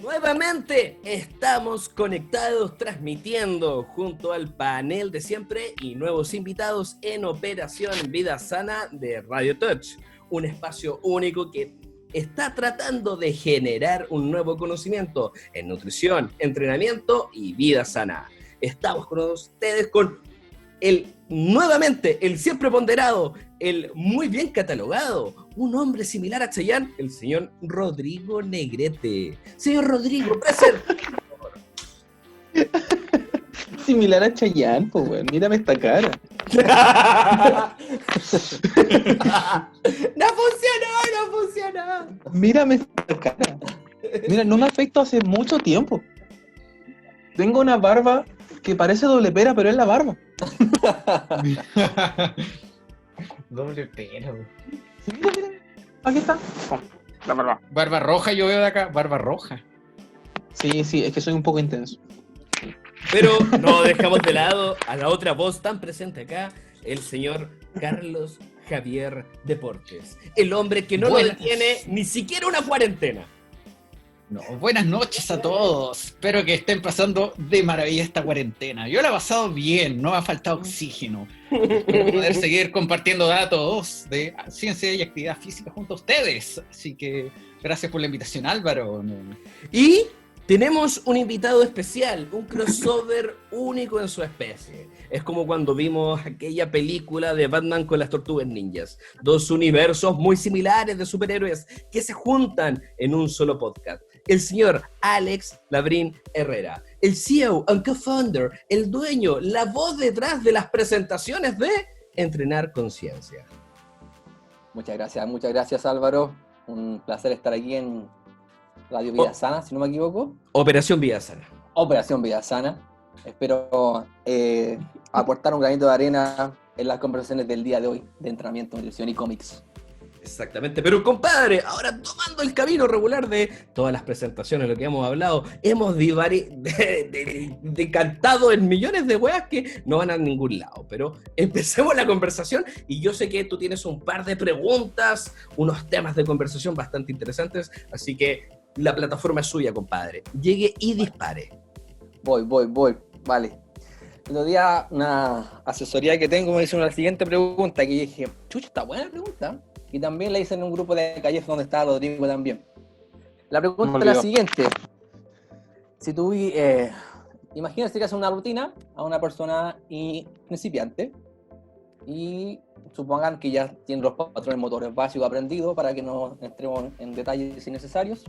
Nuevamente estamos conectados, transmitiendo junto al panel de siempre y nuevos invitados en Operación Vida Sana de Radio Touch, un espacio único que está tratando de generar un nuevo conocimiento en nutrición, entrenamiento y vida sana. Estamos con ustedes con nuevamente, el siempre ponderado, el muy bien catalogado, un hombre similar a Chayanne, el señor Rodrigo Negrete. Señor Rodrigo, presente. Similar a Chayanne, pues, weón. Mírame esta cara. ¡No funcionó! Mírame esta cara. Mira, no me afecto hace mucho tiempo. Tengo una barba que parece doble pera, pero es la barba. Doble pera, güey. Mira. Aquí está. La barba. Barba roja, yo veo de acá. Barba roja. Sí, es que soy un poco intenso. Pero no dejamos de lado a la otra voz tan presente acá, el señor Carlos Javier Deportes. El hombre que no lo detiene ni siquiera una cuarentena. No, buenas noches a todos. Espero que estén pasando de maravilla esta cuarentena. Yo la he pasado bien, no me ha faltado oxígeno. Espero poder seguir compartiendo datos de ciencia y actividad física junto a ustedes. Así que gracias por la invitación, Álvaro. Y tenemos un invitado especial, un crossover único en su especie. Es como cuando vimos aquella película de Batman con las Tortugas Ninjas. Dos universos muy similares de superhéroes que se juntan en un solo podcast. El señor Alex Labrín Herrera, el CEO and co-founder, el dueño, la voz detrás de las presentaciones de Entrenar Conciencia. Muchas gracias Álvaro. Un placer estar aquí en Radio Vida Sana, si no me equivoco. Operación Vida Sana. Operación Vida Sana. Espero aportar un granito de arena en las conversaciones del día de hoy de entrenamiento, nutrición y cómics. Exactamente, pero compadre, ahora tomando el camino regular de todas las presentaciones, lo que hemos hablado, hemos decantado en millones de weas que no van a ningún lado, pero empecemos la conversación y yo sé que tú tienes un par de preguntas, unos temas de conversación bastante interesantes, así que la plataforma es suya, compadre. Llegue y dispare. Voy, vale. El otro día una asesoría que tengo me hizo la siguiente pregunta, que yo dije, chucha, está buena la pregunta. Y también la hice en un grupo de calles donde estaba Rodrigo también. La pregunta es la siguiente. Si tú, imagínate que haces una rutina a una persona principiante y supongan que ya tienen los patrones motores básicos aprendidos para que no entremos en detalles innecesarios.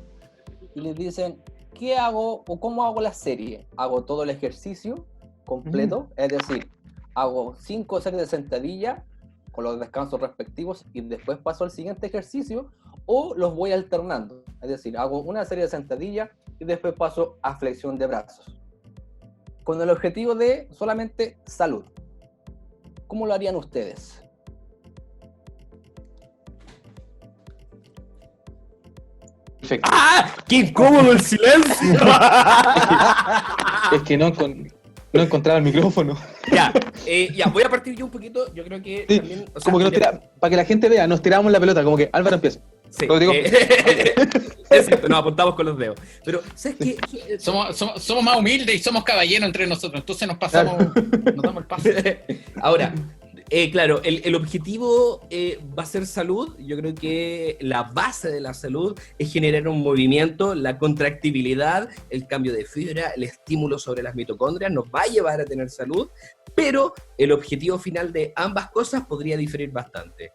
Y les dicen, ¿qué hago o cómo hago la serie? ¿Hago todo el ejercicio completo? Es decir, hago 5 series de sentadilla con los descansos respectivos y después paso al siguiente ejercicio, o los voy alternando. Es decir, hago una serie de sentadillas y después paso a flexión de brazos. Con el objetivo de solamente salud. ¿Cómo lo harían ustedes? Perfecto. ¡Ah! ¡Qué incómodo el silencio! Es que no encontraba el micrófono. Ya, voy a partir yo un poquito. Yo creo que Sí, también. O sea, como que para que la gente vea, nos tiramos la pelota, como que Álvaro empieza. Sí, Rodrigo. exacto, nos apuntamos con los dedos. Pero, ¿sabes qué? Somos más humildes y somos caballeros entre nosotros. Entonces nos pasamos, nos damos el paso. Ahora, claro, el objetivo va a ser salud. Yo creo que la base de la salud es generar un movimiento, la contractibilidad, el cambio de fibra, el estímulo sobre las mitocondrias nos va a llevar a tener salud, pero el objetivo final de ambas cosas podría diferir bastante.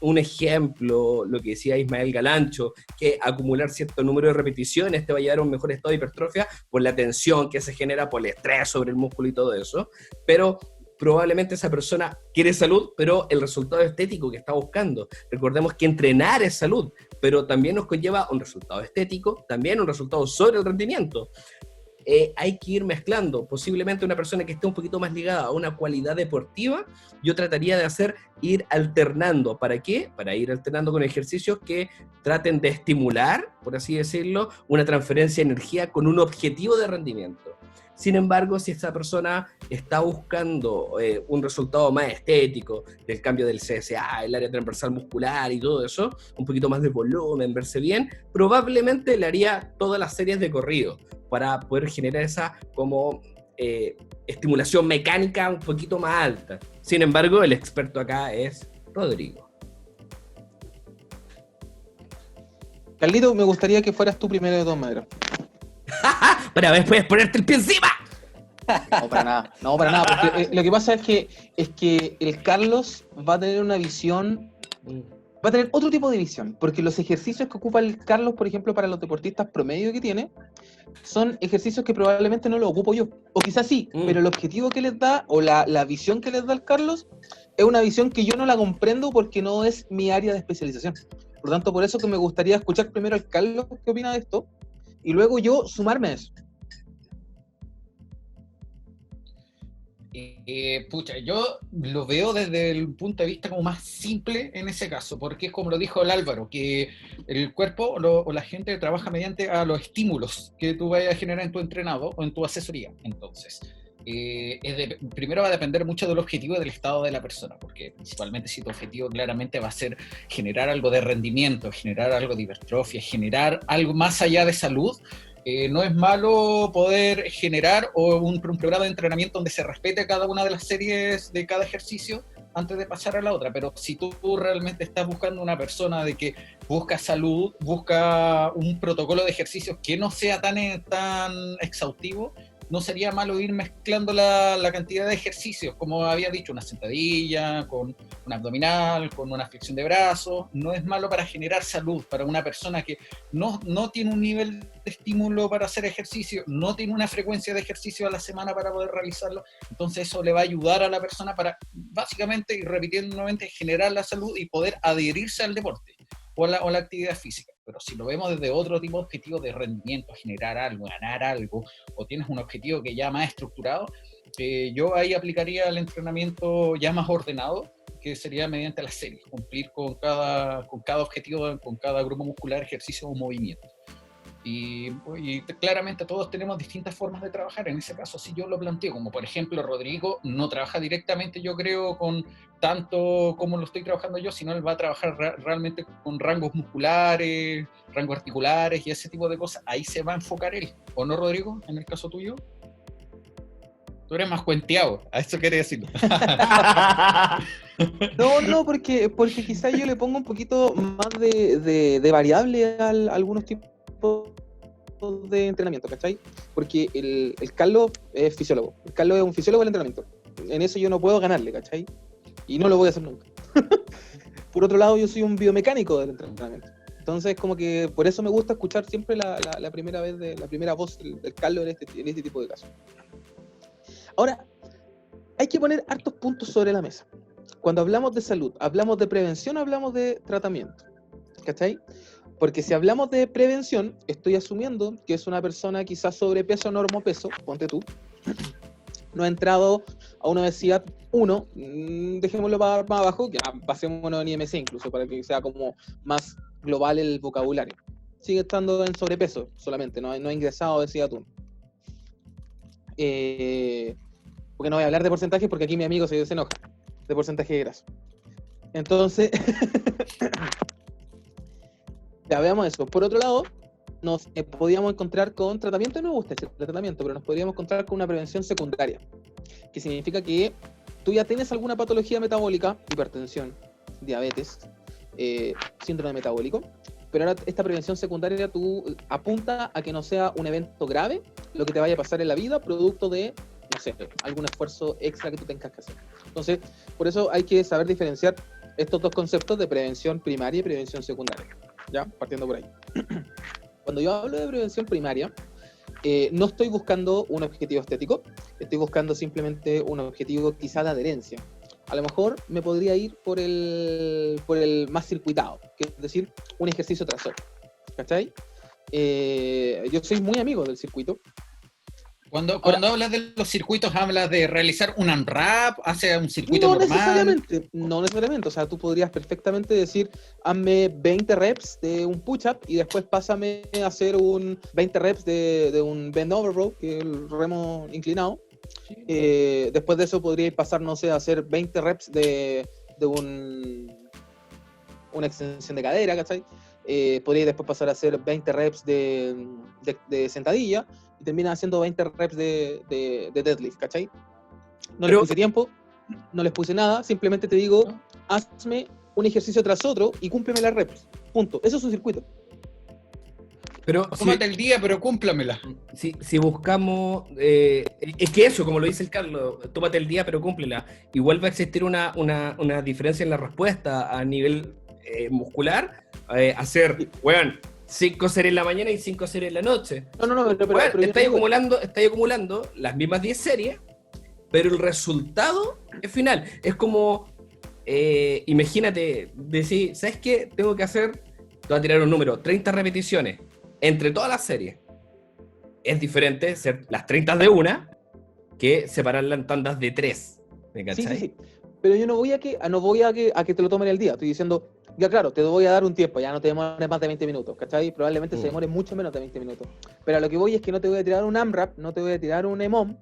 Un ejemplo, lo que decía Ismael Galancho, que acumular cierto número de repeticiones te va a llevar a un mejor estado de hipertrofia por la tensión que se genera por el estrés sobre el músculo y todo eso, pero probablemente esa persona quiere salud, pero el resultado estético que está buscando. Recordemos que entrenar es salud, pero también nos conlleva un resultado estético, también un resultado sobre el rendimiento. Hay que ir mezclando. Posiblemente una persona que esté un poquito más ligada a una cualidad deportiva, yo trataría de ir alternando. ¿Para qué? Para ir alternando con ejercicios que traten de estimular, por así decirlo, una transferencia de energía con un objetivo de rendimiento. Sin embargo, si esta persona está buscando un resultado más estético del cambio del CSA, el área transversal muscular y todo eso, un poquito más de volumen, verse bien, probablemente le haría todas las series de corrido para poder generar esa como estimulación mecánica un poquito más alta. Sin embargo, el experto acá es Rodrigo. Carlito, me gustaría que fueras tú primero de todas maneras. Para después ponerte el pie encima. No, para nada, porque lo que pasa es que el Carlos va a tener una visión, va a tener otro tipo de visión, porque los ejercicios que ocupa el Carlos, por ejemplo, para los deportistas promedio que tiene, son ejercicios que probablemente no los ocupo yo, o quizás sí, pero el objetivo que les da, o la visión que les da el Carlos, es una visión que yo no la comprendo porque no es mi área de especialización. Por lo tanto, por eso que me gustaría escuchar primero al Carlos qué opina de esto, y luego yo sumarme a eso. Pucha, yo lo veo desde el punto de vista como más simple en ese caso, porque es como lo dijo el Álvaro, que el cuerpo o la gente trabaja mediante a los estímulos que tú vayas a generar en tu entrenado o en tu asesoría. Entonces, primero va a depender mucho del objetivo y del estado de la persona, porque principalmente si tu objetivo claramente va a ser generar algo de rendimiento, generar algo de hipertrofia, generar algo más allá de salud, no es malo poder generar un programa de entrenamiento donde se respete cada una de las series de cada ejercicio antes de pasar a la otra, pero si tú realmente estás buscando una persona de que busca salud, busca un protocolo de ejercicios que no sea tan exhaustivo, no sería malo ir mezclando la cantidad de ejercicios, como había dicho, una sentadilla, con un abdominal, con una flexión de brazos. No es malo para generar salud, para una persona que no tiene un nivel de estímulo para hacer ejercicio, no tiene una frecuencia de ejercicio a la semana para poder realizarlo. Entonces eso le va a ayudar a la persona para, básicamente, y repitiendo nuevamente, generar la salud y poder adherirse al deporte o a la actividad física. Pero si lo vemos desde otro tipo de objetivo de rendimiento, generar algo, ganar algo, o tienes un objetivo que ya más estructurado, yo ahí aplicaría el entrenamiento ya más ordenado, que sería mediante las series, cumplir con cada objetivo, con cada grupo muscular, ejercicio o movimiento. Y claramente todos tenemos distintas formas de trabajar. En ese caso, si yo lo planteo, como por ejemplo Rodrigo no trabaja directamente, yo creo, con tanto como lo estoy trabajando yo, sino él va a trabajar realmente con rangos musculares, rangos articulares y ese tipo de cosas. Ahí se va a enfocar él, ¿o no, Rodrigo? En el caso tuyo, tú eres más cuenteado, a eso quiere decir. No, porque quizás yo le pongo un poquito más de variable a algunos tipos de entrenamiento, ¿cachai? Porque el Carlos es fisiólogo. El Carlos es un fisiólogo del entrenamiento. En eso yo no puedo ganarle, ¿cachai? Y no lo voy a hacer nunca. Por otro lado, yo soy un biomecánico del entrenamiento. Entonces, como que por eso me gusta escuchar siempre la primera voz del Carlos en este tipo de casos. Ahora, hay que poner hartos puntos sobre la mesa. Cuando hablamos de salud, hablamos de prevención, hablamos de tratamiento, ¿cachai? Porque si hablamos de prevención, estoy asumiendo que es una persona quizás sobrepeso, normopeso, ponte tú, no ha entrado a una obesidad 1, dejémoslo más abajo, ya pasémonos en IMC incluso, para que sea como más global el vocabulario. Sigue estando en sobrepeso solamente, no ha ingresado a obesidad 1. Porque no voy a hablar de porcentajes porque aquí mi amigo se enoja, de porcentaje de grasa. Entonces... Ya veamos eso. Por otro lado, nos podíamos encontrar con tratamiento, no me gusta ese tratamiento, pero nos podríamos encontrar con una prevención secundaria, que significa que tú ya tienes alguna patología metabólica, hipertensión, diabetes, síndrome metabólico, pero ahora esta prevención secundaria tú apunta a que no sea un evento grave lo que te vaya a pasar en la vida, producto de, no sé, algún esfuerzo extra que tú tengas que hacer. Entonces, por eso hay que saber diferenciar estos dos conceptos de prevención primaria y prevención secundaria. Ya, partiendo por ahí. Cuando yo hablo de prevención primaria, no estoy buscando un objetivo estético, estoy buscando simplemente un objetivo quizá de adherencia. A lo mejor me podría ir por el más circuitado, que es decir, un ejercicio tras otro. ¿Cachai? Yo soy muy amigo del circuito, Cuando hablas de los circuitos, ¿hablas de realizar un unwrap? ¿Hace un circuito No normal? no necesariamente. O sea, tú podrías perfectamente decir, hazme 20 reps de un push-up y después pásame a hacer 20 reps de un bend over row, que es el remo inclinado. Después de eso podríais pasar, no sé, a hacer 20 reps de una extensión de cadera, ¿cachai? Podríais después pasar a hacer 20 reps de sentadilla y terminas haciendo 20 reps de deadlift, ¿cachai? No les puse tiempo, no les puse nada, simplemente te digo, hazme un ejercicio tras otro y cúmpleme las reps. Punto. Eso es un circuito. Pero Tómate el día, pero cúmplamela. si buscamos, es que eso, como lo dice el Carlos, tómate el día pero cúmplela. Igual va a existir una diferencia en la respuesta a nivel muscular, hacer, weón, 5 series en la mañana y 5 series en la noche. No, pero Bueno, yo estáis digo- acumulando las mismas 10 series, pero el resultado es final. Es como, imagínate, decir, ¿sabes qué? Tengo que hacer, te voy a tirar un número, 30 repeticiones entre todas las series. Es diferente ser las 30 de una que separarla en tandas de 3. ¿Me cachai? Sí. Pero yo no voy a que te lo tomen el día. Estoy diciendo, ya claro, te voy a dar un tiempo, ya no te demores más de 20 minutos, ¿cachai? Probablemente se demore mucho menos de 20 minutos. Pero a lo que voy es que no te voy a tirar un AMRAP, no te voy a tirar un EMOM,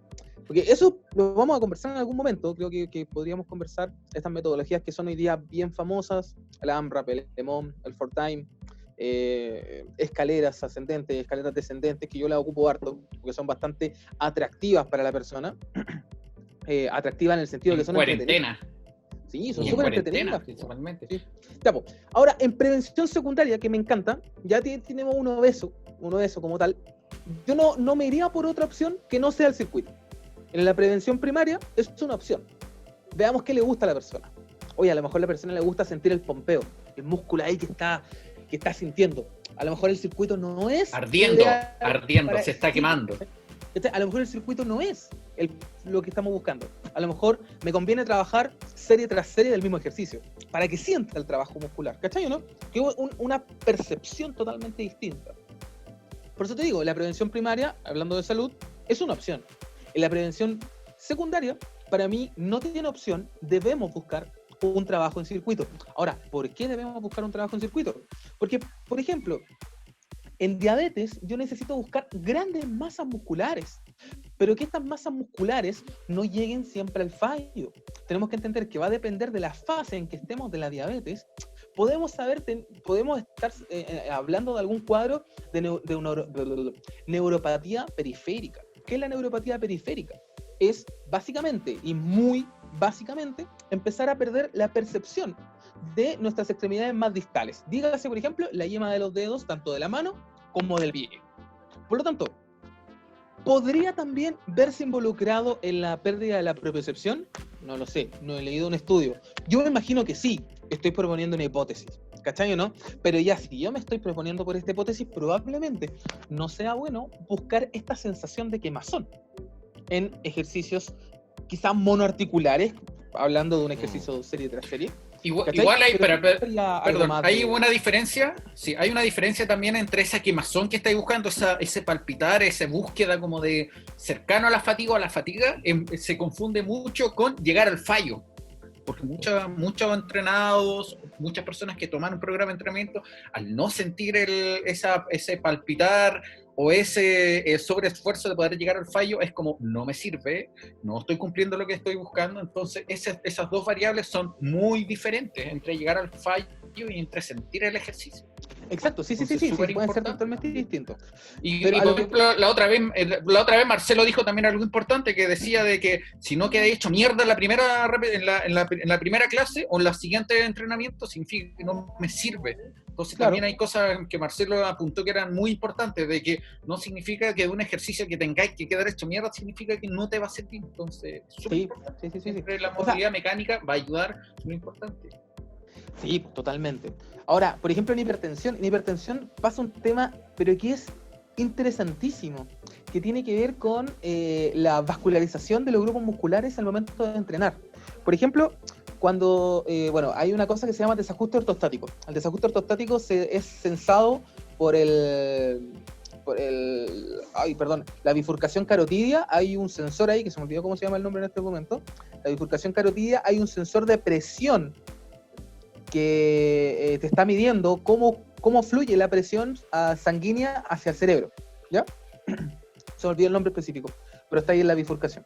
porque eso lo vamos a conversar en algún momento. Creo que podríamos conversar estas metodologías que son hoy día bien famosas, el AMRAP, el EMOM, el 4Time, escaleras ascendentes, escaleras descendentes, que yo las ocupo harto, porque son bastante atractivas para la persona. Atractivas en el sentido de que son Cuarentena. Sí, son Y en súper cuarentena, entretenidas. principalmente. Sí. Ya, po. Ahora, en prevención secundaria, que me encanta, ya tenemos uno de eso como tal. Yo no me iría por otra opción que no sea el circuito. En la prevención primaria es una opción. Veamos qué le gusta a la persona. Oye, a lo mejor a la persona le gusta sentir el pompeo, el músculo ahí que está sintiendo. A lo mejor el circuito no es Ardiendo, para- se está quemando. A lo mejor el circuito no es lo que estamos buscando. A lo mejor me conviene trabajar serie tras serie del mismo ejercicio, para que sienta el trabajo muscular. ¿Cachai o no? Que es una percepción totalmente distinta. Por eso te digo, la prevención primaria, hablando de salud, es una opción. En la prevención secundaria, para mí, no tiene opción. Debemos buscar un trabajo en circuito. Ahora, ¿por qué debemos buscar un trabajo en circuito? Porque, por ejemplo, en diabetes yo necesito buscar grandes masas musculares, pero que estas masas musculares no lleguen siempre al fallo. Tenemos que entender que va a depender de la fase en que estemos de la diabetes. Podemos estar hablando de algún cuadro de neuropatía periférica. ¿Qué es la neuropatía periférica? Es básicamente, y muy básicamente, empezar a perder la percepción de nuestras extremidades más distales. Dígase, por ejemplo, la yema de los dedos, tanto de la mano como del pie. Por lo tanto, ¿podría también verse involucrado en la pérdida de la propiocepción? No lo sé, no he leído un estudio. Yo me imagino que sí, estoy proponiendo una hipótesis, ¿cachai o no? Pero ya, si yo me estoy proponiendo por esta hipótesis, probablemente no sea bueno buscar esta sensación de quemazón en ejercicios quizás monoarticulares, hablando de un ejercicio serie tras serie. Igual hay, perdón, hay de... una diferencia, sí, hay una diferencia también entre esa quemazón que estáis buscando, ese palpitar, esa búsqueda como de cercano a la fatiga, se confunde mucho con llegar al fallo. Porque muchos entrenados, muchas personas que toman un programa de entrenamiento, al no sentir ese palpitar o ese sobreesfuerzo de poder llegar al fallo, es como, no me sirve, no estoy cumpliendo lo que estoy buscando. Entonces esas dos variables son muy diferentes entre llegar al fallo y entre sentir el ejercicio. Exacto, sí, pueden ser totalmente distintos. Y por ejemplo, la otra vez Marcelo dijo también algo importante, que decía de que si no queda hecho mierda en la primera clase o en la siguiente entrenamiento, significa que no me sirve. Entonces claro, también hay cosas que Marcelo apuntó que eran muy importantes, de que no significa que de un ejercicio que tengáis que quedar hecho mierda significa que no te va a servir. Entonces, sí. Siempre la movilidad mecánica va a ayudar, es muy importante. Sí, totalmente. Ahora, por ejemplo, en hipertensión pasa un tema, pero que es interesantísimo, que tiene que ver con la vascularización de los grupos musculares al momento de entrenar. Por ejemplo, cuando, hay una cosa que se llama desajuste ortostático. El desajuste ortostático es censado por el la bifurcación carotidia, hay un sensor ahí, que se me olvidó cómo se llama el nombre en este momento. La bifurcación carotidia, hay un sensor de presión que te está midiendo cómo fluye la presión sanguínea hacia el cerebro, ¿ya? Se me olvidó el nombre específico, pero está ahí en la bifurcación.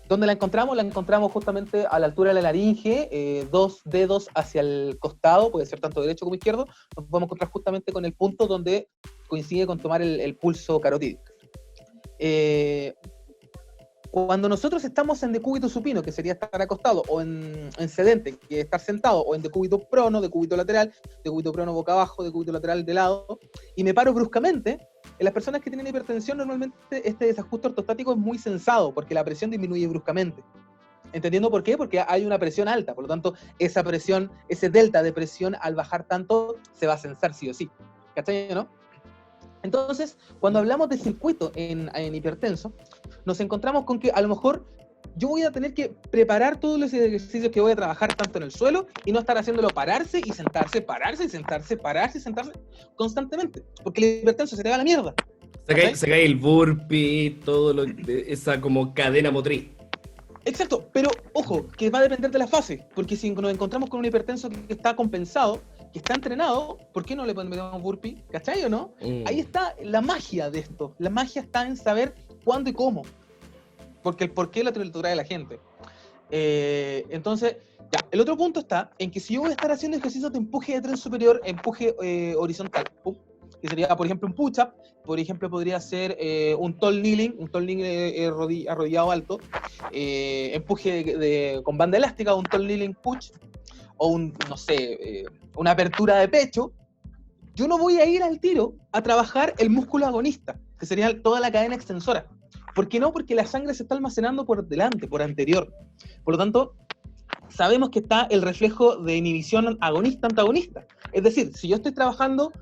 ¿Dónde la encontramos? La encontramos justamente a la altura de la laringe, 2 dedos hacia el costado, puede ser tanto derecho como izquierdo. Nos podemos encontrar justamente con el punto donde coincide con tomar el pulso carotídeo. Cuando nosotros estamos en decúbito supino, que sería estar acostado, o en sedente, que es estar sentado, o en decúbito prono, decúbito lateral, decúbito prono boca abajo, decúbito lateral de lado, y me paro bruscamente, en las personas que tienen hipertensión normalmente este desajuste ortostático es muy sensado, porque la presión disminuye bruscamente. ¿Entendiendo por qué? Porque hay una presión alta, por lo tanto, esa presión, ese delta de presión, al bajar tanto, se va a sensar sí o sí. ¿Cachai, no? Entonces, cuando hablamos de circuito en hipertenso, nos encontramos con que a lo mejor yo voy a tener que preparar todos los ejercicios que voy a trabajar tanto en el suelo y no estar haciéndolo pararse y sentarse, pararse y sentarse, pararse y sentarse constantemente, porque el hipertenso se te va a la mierda. Se cae el burpee, esa como cadena motriz. Exacto, pero ojo, que va a depender de la fase, porque si nos encontramos con un hipertenso que está compensado, que está entrenado, ¿por qué no le ponemos burpee? ¿Cachai o no? Ahí está la magia de esto. La magia está en saber cuándo y cómo. Porque el porqué la temperatura de la gente. Entonces, ya, el otro punto está en que si yo voy a estar haciendo ejercicios de empuje de tren superior, empuje horizontal, que sería, por ejemplo, un push-up, por ejemplo, podría ser un tall kneeling arrodillado alto, empuje con banda elástica, un tall kneeling push, o una apertura de pecho. Yo no voy a ir al tiro a trabajar el músculo agonista, que sería toda la cadena extensora. ¿Por qué no? Porque la sangre se está almacenando por delante, por anterior. Por lo tanto, sabemos que está el reflejo de inhibición agonista-antagonista. Es decir, si yo estoy trabajando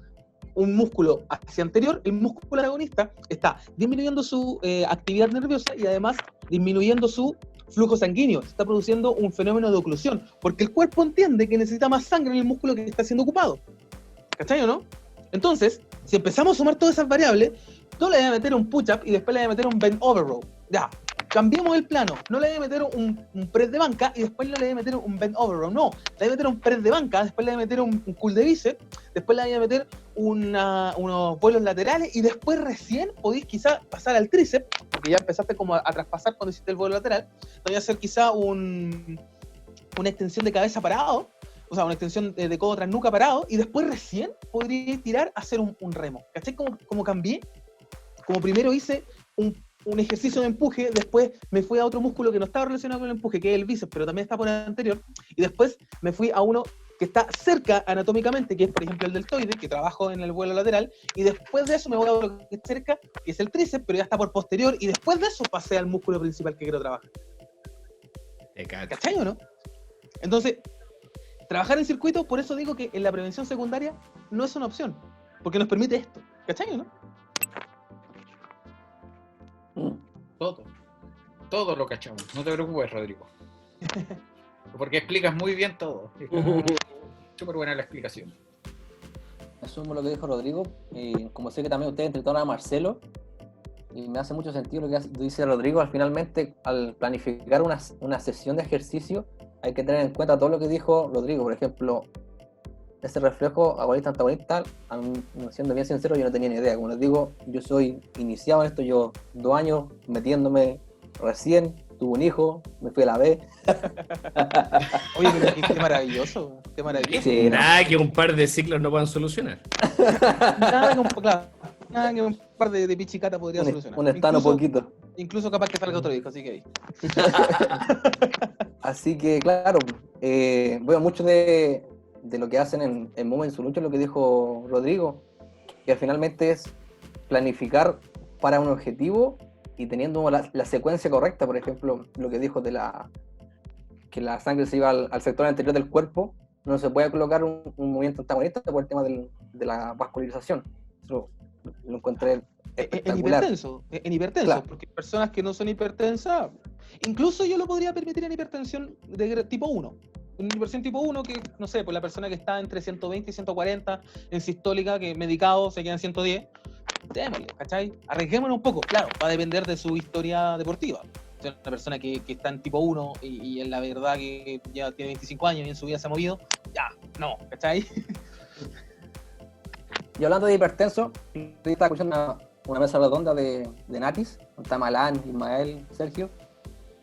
un músculo hacia anterior, el músculo agonista está disminuyendo su actividad nerviosa y además disminuyendo su flujo sanguíneo, se está produciendo un fenómeno de oclusión, porque el cuerpo entiende que necesita más sangre en el músculo que está siendo ocupado. ¿Cachai o no? Entonces, si empezamos a sumar todas esas variables, no le voy a meter un push-up y después le voy a meter un bend over row. Ya, cambiemos el plano. No le voy a meter un press de banca y después le voy a meter un bend over row. No, le voy a meter un press de banca, después le voy a meter un curl de bíceps, después le voy a meter unos vuelos laterales y después recién podéis quizá pasar al tríceps, porque ya empezaste como a traspasar cuando hiciste el vuelo lateral. Voy a hacer quizá una extensión de cabeza parado, o sea, una extensión de codo tras nuca parado, y después recién podría tirar a hacer un remo. ¿Cachai cómo cambié? Como primero hice un ejercicio de empuje, después me fui a otro músculo que no estaba relacionado con el empuje, que es el bíceps, pero también está por el anterior, y después me fui a uno que está cerca anatómicamente, que es por ejemplo el deltoide, que trabajo en el vuelo lateral, y después de eso me voy a otro que está cerca, que es el tríceps, pero ya está por posterior, y después de eso pasé al músculo principal que quiero trabajar. ¿Cachai o no? Entonces, trabajar en circuito, por eso digo que en la prevención secundaria no es una opción, porque nos permite esto. ¿Cachai o no? Todo lo cachamos. No te preocupes, Rodrigo. Porque explicas muy bien todo. Súper buena la explicación. Asumo lo que dijo Rodrigo. Como sé que también ustedes entrenaron a Marcelo, y me hace mucho sentido lo que dice Rodrigo. Finalmente, al planificar una sesión de ejercicio, hay que tener en cuenta todo lo que dijo Rodrigo. Por ejemplo, ese reflejo agonista-antagonista, siendo bien sincero, yo no tenía ni idea. Como les digo, yo soy iniciado en esto, yo 2 años metiéndome recién, tuve un hijo, me fui a la B. Oye, pero qué maravilloso, qué maravilloso. Sí, nada que un par de ciclos no puedan solucionar. Nada que un par de pichicata podría solucionar. Un estano poquito. Incluso capaz que salga otro hijo, así que ahí. Así que, claro, veo mucho de lo que hacen en Movement Solutions, lo que dijo Rodrigo, que finalmente es planificar para un objetivo y teniendo la secuencia correcta. Por ejemplo, lo que dijo que la sangre se iba al sector anterior del cuerpo, no se puede colocar un movimiento antagonista por el tema de la vascularización. Eso lo encontré espectacular. En hipertenso, claro. Porque personas que no son hipertensas, incluso yo lo podría permitir en hipertensión de tipo 1. En hipertensión tipo 1, que no sé, pues la persona que está entre 120 y 140 en sistólica, que medicado se queda en 110, démosle, ¿cachai? Arriesguémonos un poco, claro, va a depender de su historia deportiva. Si es una persona que está en tipo 1 y en la verdad que ya tiene 25 años y en su vida se ha movido, ya, no, ¿cachai? Y hablando de hipertenso, yo estaba escuchando una mesa redonda de Natis, donde está Malán, Ismael, Sergio,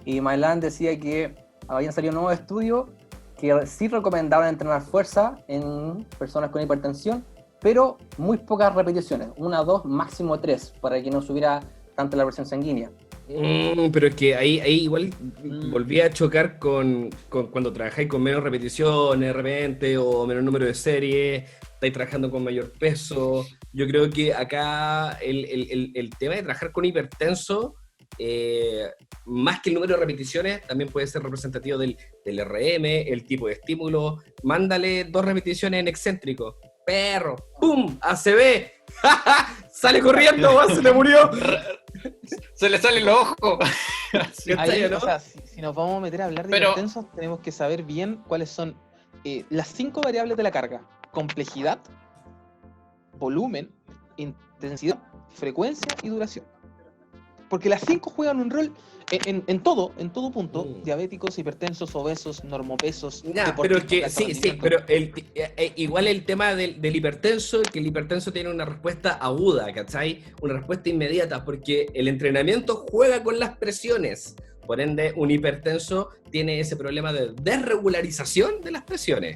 y Malán decía que habían salido nuevos estudios que sí recomendaban entrenar fuerza en personas con hipertensión, pero muy pocas repeticiones, 1, 2, máximo 3, para que no subiera tanto la presión sanguínea. Pero es que ahí igual volví a chocar con cuando trabajáis con menos repeticiones de repente o menor número de series, estáis trabajando con mayor peso. Yo creo que acá el tema de trabajar con hipertenso, más que el número de repeticiones, también puede ser representativo del RM, el tipo de estímulo. Mándale 2 repeticiones en excéntrico. Perro, ¡pum! ACB, sale corriendo, se le murió. Se le salen los ojos. Ahí, ¿no? o sea, si nos vamos a meter a hablar de Pero- hipertensos, tenemos que saber bien cuáles son las 5 variables de la carga: complejidad, volumen, intensidad, frecuencia y duración. Porque las 5 juegan un rol en todo punto. Diabéticos, hipertensos, obesos, normopesos, Ya, pero es que de alto sí, rendimiento. pero igual el tema del hipertenso, que el hipertenso tiene una respuesta aguda, ¿cachai? Una respuesta inmediata, porque el entrenamiento juega con las presiones. Por ende, un hipertenso tiene ese problema de desregularización de las presiones.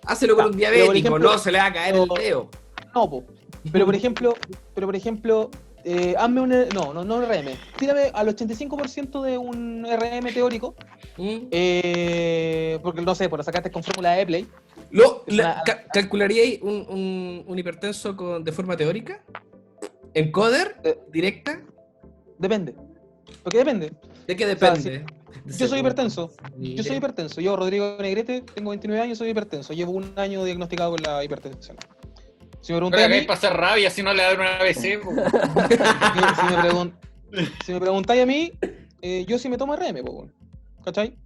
Hácelo con un pero diabético, por ejemplo, no se le va a caer el dedo. No, po. Pero por ejemplo, hazme un... No un RM. Tírame al 85% de un RM teórico, ¿Mm? porque no sé, por lo sacaste con fórmula de Play. ¿Calcularíais un hipertenso de forma teórica? ¿Encoder? ¿Directa? Depende. Porque depende. ¿De qué sea, depende? Yo soy hipertenso. Mire. Yo soy hipertenso. Yo, Rodrigo Negrete, tengo 29 años, soy hipertenso. Llevo 1 año diagnosticado con la hipertensión. Si me Pero preguntáis a acá mí, hay pasar rabia si no le dan una ABC. po. si me preguntáis a mí, yo sí me tomo RM, po, weón. ¿Cachai?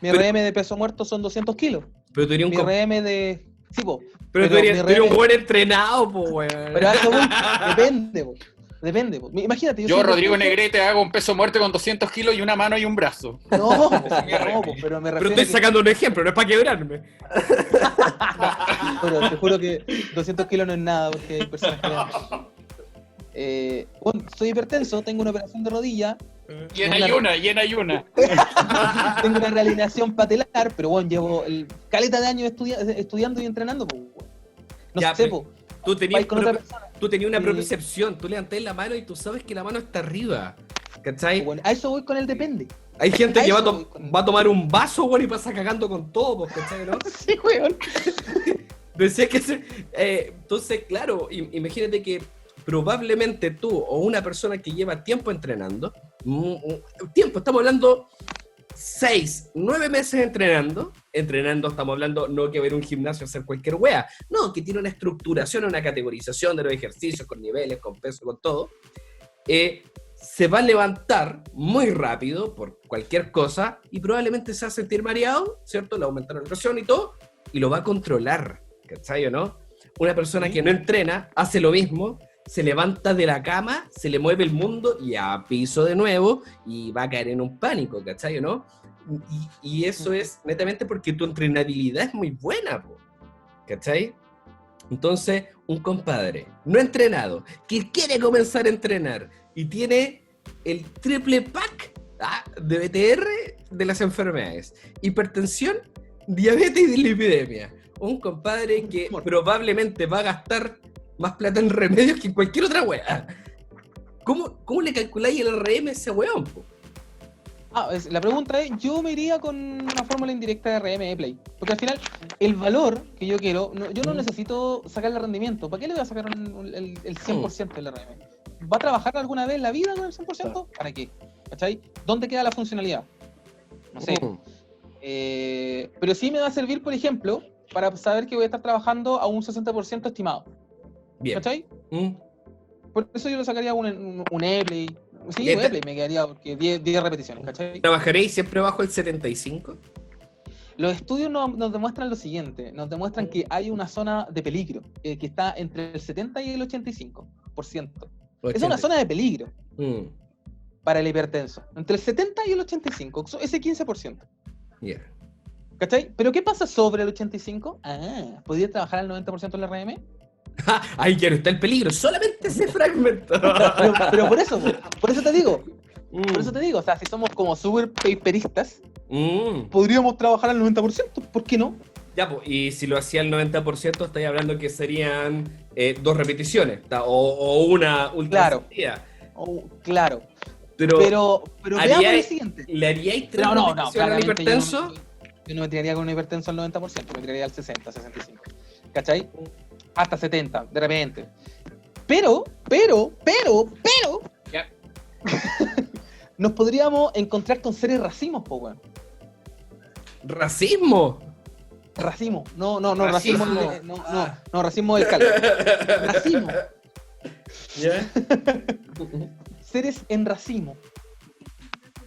Mi Pero- RM de peso muerto son 200 kilos. Pero tú eres Mi RM de... Sí, po. Pero tú mi eres un RM buen entrenado, po, weón. Pero a eso voy. Depende, po. Depende, po. Imagínate, Yo, soy Rodrigo hipertenso. Negrete, hago un peso muerto con 200 kilos y una mano y un brazo. No, po, Ese es mi no, RM. po, pero me Pero refiero estoy a que... sacando un ejemplo, no es para quebrarme. Pero te juro que 200 kilos no es nada, porque hay personas que... bueno, soy hipertenso, tengo una operación de rodilla, Y en ayuna. tengo una realineación patelar, pero bueno, llevo caleta de años estudiando y entrenando, pues, bueno. No Ya, sé, pero po. Tú tenías, Vais con otra persona. una Sí. percepción, tú levantas la mano y tú sabes que la mano está arriba. ¿Cachai? Bueno, a eso voy con el depende. Hay gente a que eso voy con- va a tomar un vaso, weón, y pasa cagando con todo, pues, ¿cachai, no? Sí, weón. Pensé que entonces, claro, imagínate que probablemente tú o una persona que lleva tiempo entrenando, estamos hablando 6, 9 meses entrenando, estamos hablando no que ver un gimnasio hacer cualquier wea, no, que tiene una estructuración, una categorización de los ejercicios con niveles, con peso, con todo, se va a levantar muy rápido por cualquier cosa y probablemente se va a sentir mareado, ¿cierto? Le aumentaron la presión y todo, y lo va a controlar, ¿cachai o no? Una persona que no entrena hace lo mismo, se levanta de la cama, se le mueve el mundo y a piso de nuevo y va a caer en un pánico, ¿cachai o no? Y eso es netamente porque tu entrenabilidad es muy buena, po, ¿cachai? Entonces, un compadre no entrenado que quiere comenzar a entrenar y tiene el triple pack de BTR de las enfermedades: hipertensión, diabetes y dislipidemia. Un compadre que probablemente va a gastar más plata en remedios que en cualquier otra wea. ¿Cómo le calculáis el RM a ese weón, po? La pregunta es, yo me iría con una fórmula indirecta de RM de Play. Porque al final, el valor que yo quiero, yo no necesito sacarle rendimiento. ¿Para qué le voy a sacar el 100% del RM? ¿Va a trabajar alguna vez en la vida con el 100%? ¿Para qué? ¿Cachai? ¿Dónde queda la funcionalidad? No sé. Pero sí me va a servir, por ejemplo, para saber que voy a estar trabajando a un 60% estimado. Bien. ¿Cachai? Por eso yo le sacaría un E-Play. Sí, Bien. un E-Play me quedaría porque 10 repeticiones, ¿cachai? ¿Trabajaréis siempre bajo el 75? Los estudios nos demuestran lo siguiente, nos demuestran que hay una zona de peligro que está entre el 70 y el 85%. Es una zona de peligro Mm, para el hipertenso. Entre el 70 y el 85, ese 15%. yeah. ¿Cachai? ¿Pero qué pasa sobre el 85? ¿Podría trabajar al 90% en la RM? Ahí ya no está el peligro, solamente ese fragmento. Pero por eso te digo. Mm, Por eso te digo, o sea, si somos como super paperistas, mm. podríamos trabajar al 90%. ¿Por qué no? Ya, pues, y si lo hacía al 90%, estáis hablando que serían 2 repeticiones, o una ultra Claro. seguida. Claro. Pero Pero veamos lo siguiente. ¿le haríais 3 No, repeticiones al claramente hipertenso? yo no me tiraría con un hipertenso al 90%, me tiraría al 60, 65. ¿Cachai? Hasta 70, de repente. Pero, Ya. nos podríamos encontrar con seres racimos, po, weón. ¿Racismo? Racimo, no, Racismo. racismo, no, racismo del caldo. Racimo, ¿Ya? seres en racimo.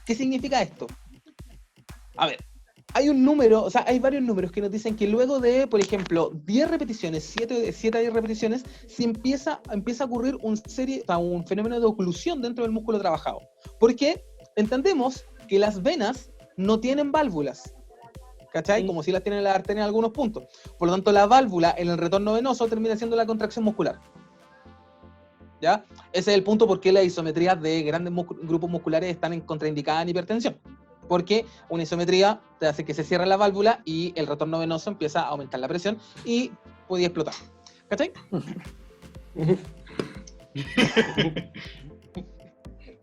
¿Qué significa esto? A ver, hay un número, o sea, hay varios números que nos dicen que luego de, por ejemplo, 10 repeticiones, 7 a 10 repeticiones, se empieza a ocurrir un fenómeno de oclusión dentro del músculo trabajado. Porque entendemos que las venas no tienen válvulas, ¿cachai? Como si las tienen las arterias en algunos puntos. Por lo tanto, la válvula en el retorno venoso termina siendo la contracción muscular. ¿Ya? Ese es el punto por qué las isometrías de grandes grupos musculares están contraindicadas en hipertensión. Porque una isometría te hace que se cierre la válvula y el retorno venoso empieza a aumentar la presión y podía explotar. ¿Cachai?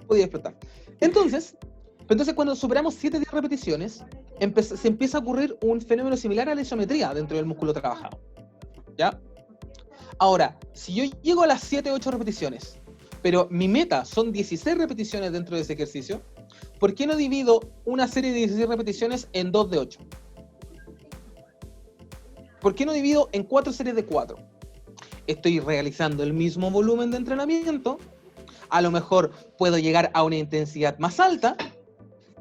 Podía explotar. Entonces cuando superamos 7-10 repeticiones, se empieza a ocurrir un fenómeno similar a la isometría dentro del músculo trabajado. ¿Ya? Ahora, si yo llego a las 7-8 repeticiones, pero mi meta son 16 repeticiones dentro de ese ejercicio, ¿por qué no divido una serie de 16 repeticiones en 2 de 8? ¿Por qué no divido en 4 series de 4? Estoy realizando el mismo volumen de entrenamiento, a lo mejor puedo llegar a una intensidad más alta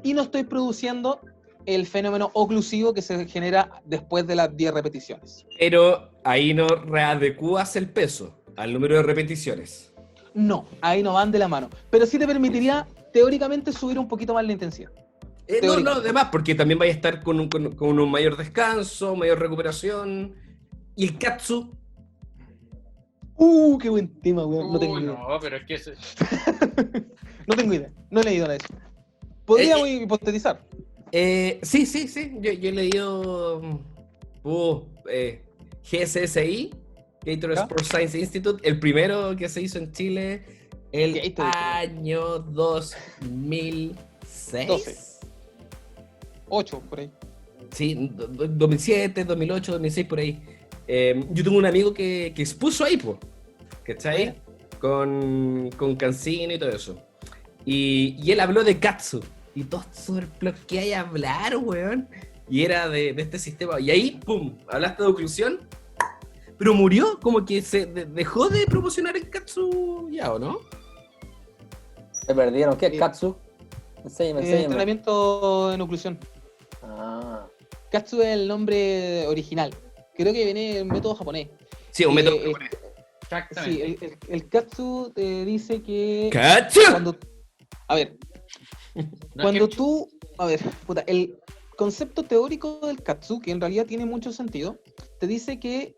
y no estoy produciendo el fenómeno oclusivo que se genera después de las 10 repeticiones. Pero ahí no readecúas el peso al número de repeticiones. No, ahí no van de la mano. Pero sí te permitiría, teóricamente, subir un poquito más la intensidad. No, además, porque también vaya a estar con un mayor descanso, mayor recuperación. ¿Y el katsu? Qué buen tema, weón. No tengo idea. No, pero es que No tengo idea. No he leído nada de eso. Podríamos hipotetizar. Sí. Yo he leído GSSI, Gator Sports Science Institute, el primero que se hizo en Chile el Gator. año 2006. 12. 8, por ahí. Sí, 2007, 2008, 2006, por ahí. Yo tengo un amigo que expuso ahí, ¿cachai? Con Cancino y todo eso. Y él habló de Katsu. Y todos súper que hay a hablar, weón. Y era de este sistema. Y ahí, pum, hablaste de oclusión. Pero murió, como que se dejó de promocionar el Katsu ya, ¿o no? Se perdieron. ¿Qué es Katsu? Enséñame. Entrenamiento en oclusión. Ah. Katsu es el nombre original. Creo que viene del método japonés. Sí, un método japonés. exactamente. Sí, el Katsu te dice que... ¡Katsu! A ver, cuando tú... A ver, puta, el concepto teórico del Katsu, que en realidad tiene mucho sentido, te dice que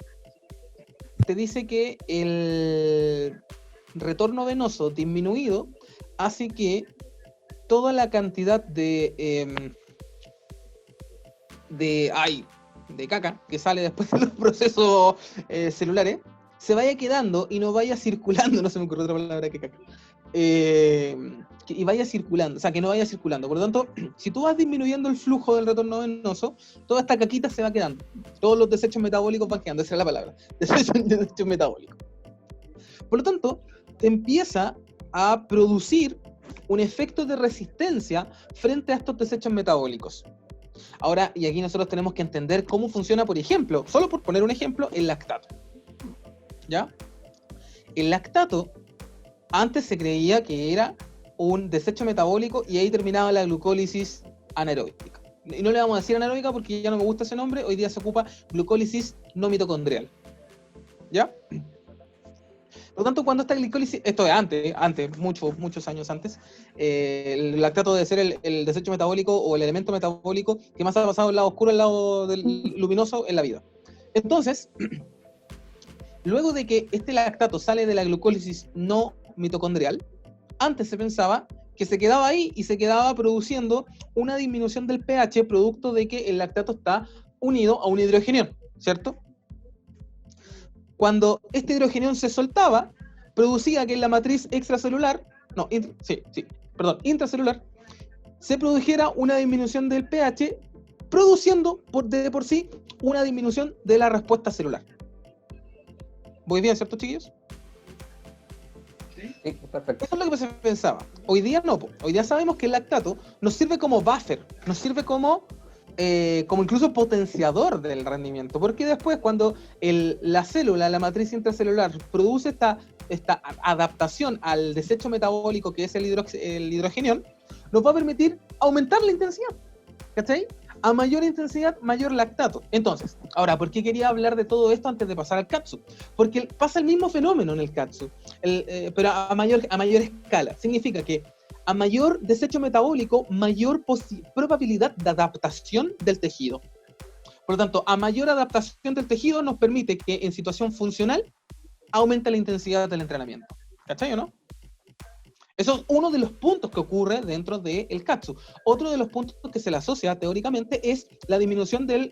el retorno venoso disminuido hace que toda la cantidad de caca que sale después de los procesos celulares se vaya quedando y no vaya circulando, no se me ocurre otra palabra que caca, y vaya circulando, o sea, que no vaya circulando. Por lo tanto, si tú vas disminuyendo el flujo del retorno venoso, toda esta caquita se va quedando, todos los desechos metabólicos van quedando, esa es la palabra, desechos metabólicos. Por lo tanto, te empieza a producir un efecto de resistencia frente a estos desechos metabólicos. Ahora, y aquí nosotros tenemos que entender cómo funciona, por ejemplo, solo por poner un ejemplo, el lactato. ¿Ya? El lactato, antes se creía que era un desecho metabólico y ahí terminaba la glucólisis anaeróbica. Y no le vamos a decir anaeróbica porque ya no me gusta ese nombre, hoy día se ocupa glucólisis no mitocondrial. ¿Ya? Por lo tanto, cuando esta glicólisis, esto es antes, muchos años antes, el lactato debe ser el desecho metabólico o el elemento metabólico que más ha pasado del lado oscuro al lado luminoso en la vida. Entonces, luego de que este lactato sale de la glucólisis no mitocondrial, antes se pensaba que se quedaba ahí y se quedaba produciendo una disminución del pH producto de que el lactato está unido a un hidrogenión, ¿cierto? Cuando este hidrogenión se soltaba, producía que en la matriz intracelular, se produjera una disminución del pH, produciendo de por sí una disminución de la respuesta celular. ¿Voy bien, cierto, chiquillos? Sí, perfecto. Eso es lo que se pensaba. Hoy día no, hoy día sabemos que el lactato nos sirve como buffer, nos sirve como incluso potenciador del rendimiento, porque después cuando la célula, la matriz intracelular, produce esta adaptación al desecho metabólico que es el hidrogenión, nos va a permitir aumentar la intensidad, ¿cachai? A mayor intensidad, mayor lactato. Entonces, ahora, ¿por qué quería hablar de todo esto antes de pasar al katsu? Porque pasa el mismo fenómeno en el katsu, pero a mayor escala. Significa que a mayor desecho metabólico, mayor probabilidad de adaptación del tejido. Por lo tanto, a mayor adaptación del tejido nos permite que en situación funcional aumente la intensidad del entrenamiento. ¿Cachai o no? Eso es uno de los puntos que ocurre dentro del katsu. Otro de los puntos que se le asocia teóricamente es la disminución del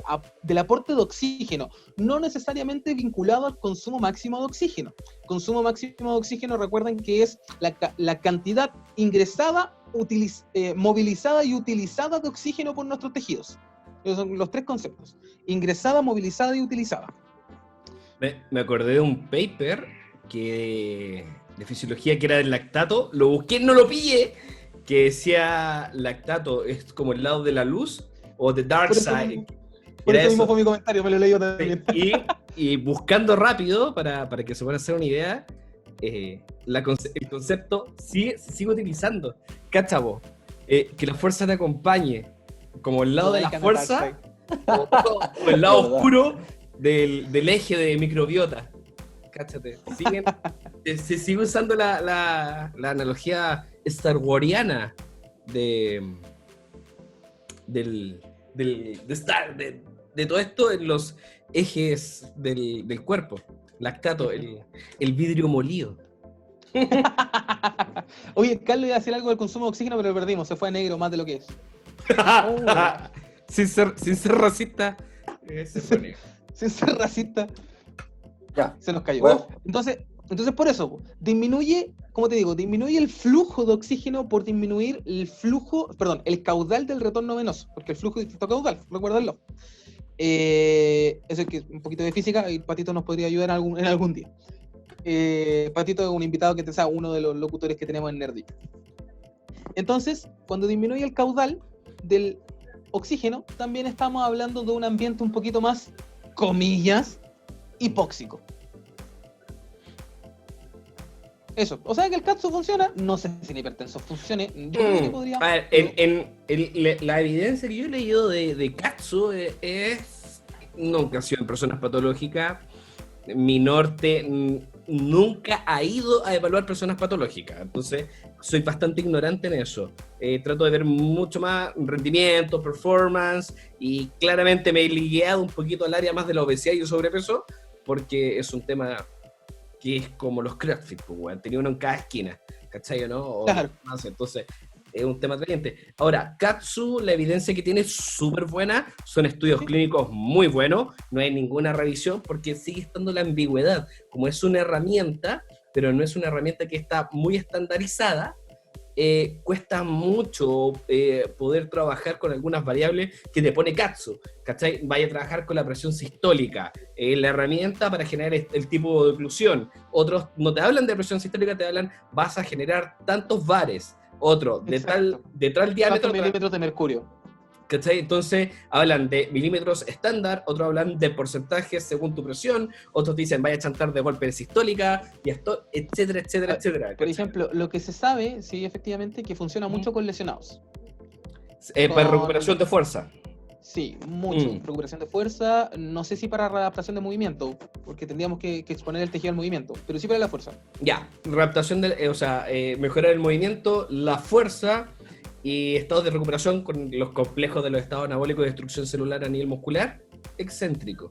aporte de oxígeno, no necesariamente vinculado al consumo máximo de oxígeno. Consumo máximo de oxígeno, recuerden que es la cantidad ingresada, movilizada y utilizada de oxígeno por nuestros tejidos. Esos son los tres conceptos: ingresada, movilizada y utilizada. Me acordé de un paper de fisiología que era del lactato, lo busqué, no lo pillé, que decía lactato es como el lado de la luz o the dark side. Por eso mismo fue mi comentario, me lo leí yo también. Y buscando rápido, para que se puedan hacer una idea, el concepto sigue utilizando. Cachavo, que la fuerza te acompañe, como el lado de la fuerza o el lado oscuro del eje de microbiota. Cáchate, se sigue usando la analogía starwariana de todo esto en los ejes del cuerpo. Lactato, el vidrio molido. Oye, Carlos iba a decir algo del consumo de oxígeno, pero lo perdimos, se fue a negro más de lo que es. Sin ser racista, se fue negro. Sin ser racista. Ya. Se nos cayó. Bueno. Entonces por eso, disminuye el flujo de oxígeno por disminuir el caudal del retorno venoso, porque el flujo es distinto caudal, recuérdenlo. Eso es que un poquito de física, y Patito nos podría ayudar en algún día. Patito es un invitado que te sabe, uno de los locutores que tenemos en Nerdy. Entonces, cuando disminuye el caudal del oxígeno, también estamos hablando de un ambiente un poquito más, comillas, hipóxico. Eso, o sea que el katsu funciona, no sé si el hipertenso funcione, yo creo que podría... A ver, la evidencia que yo he leído de katsu nunca ha sido en personas patológicas. Mi norte nunca ha ido a evaluar personas patológicas, entonces soy bastante ignorante en eso. Trato de ver mucho más rendimiento, performance, y claramente me he guiado un poquito al área más de la obesidad y el sobrepeso, porque es un tema que es como los CrossFit, pues, bueno, tenía uno en cada esquina, ¿cachai o no? Claro. Entonces, es un tema atrayente. Ahora, katsu, la evidencia que tiene es súper buena, son estudios clínicos muy buenos, no hay ninguna revisión porque sigue estando la ambigüedad, como es una herramienta, pero no es una herramienta que está muy estandarizada. Cuesta mucho poder trabajar con algunas variables que te pone katsu, ¿cachai? Vaya a trabajar con la presión sistólica, la herramienta para generar el tipo de oclusión. Otros no te hablan de presión sistólica, te hablan, vas a generar tantos bares. Otro, de tal diámetro. Milímetros de mercurio. ¿Cachai? Entonces hablan de milímetros estándar, otros hablan de porcentajes según tu presión, otros dicen vaya a chantar de golpe de sistólica, y esto, etcétera, etcétera, etcétera. Por ejemplo, lo que se sabe, sí, efectivamente, que funciona mucho con lesionados. Para recuperación de fuerza. Sí, mucho. Mm. Recuperación de fuerza, no sé si para readaptación de movimiento, porque tendríamos que exponer el tejido al movimiento, pero sí para la fuerza. Ya, readaptación mejorar el movimiento, la fuerza y estados de recuperación con los complejos de los estados anabólicos de destrucción celular a nivel muscular, excéntrico.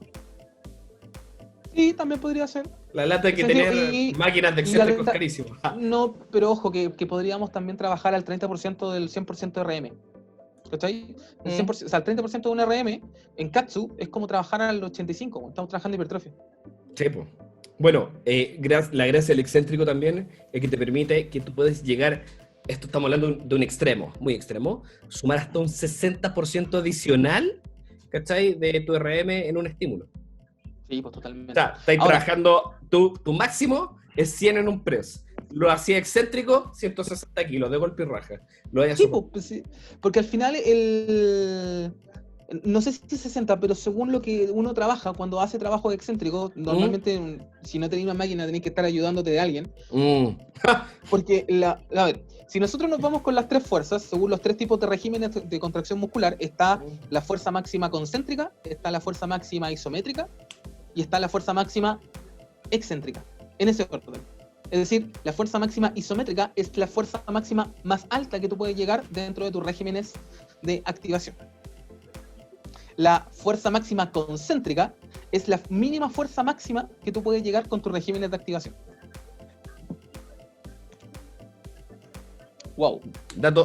Sí, también podría ser. La lata hay que Excéntrico tener máquinas de y la excéntricos lenta- carísimas. Ah, No, pero ojo, que podríamos también trabajar al 30% del 100% RM. ¿Cachai? El 100%, o sea, el 30% de un RM en Katsu es como trabajar al 85%, estamos trabajando hipertrofia. sí, po. Bueno, la gracia del excéntrico también es que te permite que tú puedes llegar, esto estamos hablando de un extremo, muy extremo, sumar hasta un 60% adicional, ¿cachai? De tu RM en un estímulo. Sí, pues O totalmente. sea, estáis Ahora- trabajando, tu máximo es 100 en un press. Lo hacía excéntrico, 160 kilos de golpe y raja. Lo haya Sí, sumado. pues, sí, porque al final no sé si 60, pero según lo que uno trabaja, cuando hace trabajo excéntrico, normalmente si no tenés una máquina tenés que estar ayudándote de alguien, porque a ver, si nosotros nos vamos con las tres fuerzas, según los tres tipos de regímenes de contracción muscular, está la fuerza máxima concéntrica, está la fuerza máxima isométrica y está la fuerza máxima excéntrica, en ese orden. Es decir, la fuerza máxima isométrica es la fuerza máxima más alta que tú puedes llegar dentro de tus regímenes de activación. La fuerza máxima concéntrica es la mínima fuerza máxima que tú puedes llegar con tus regímenes de activación. Wow.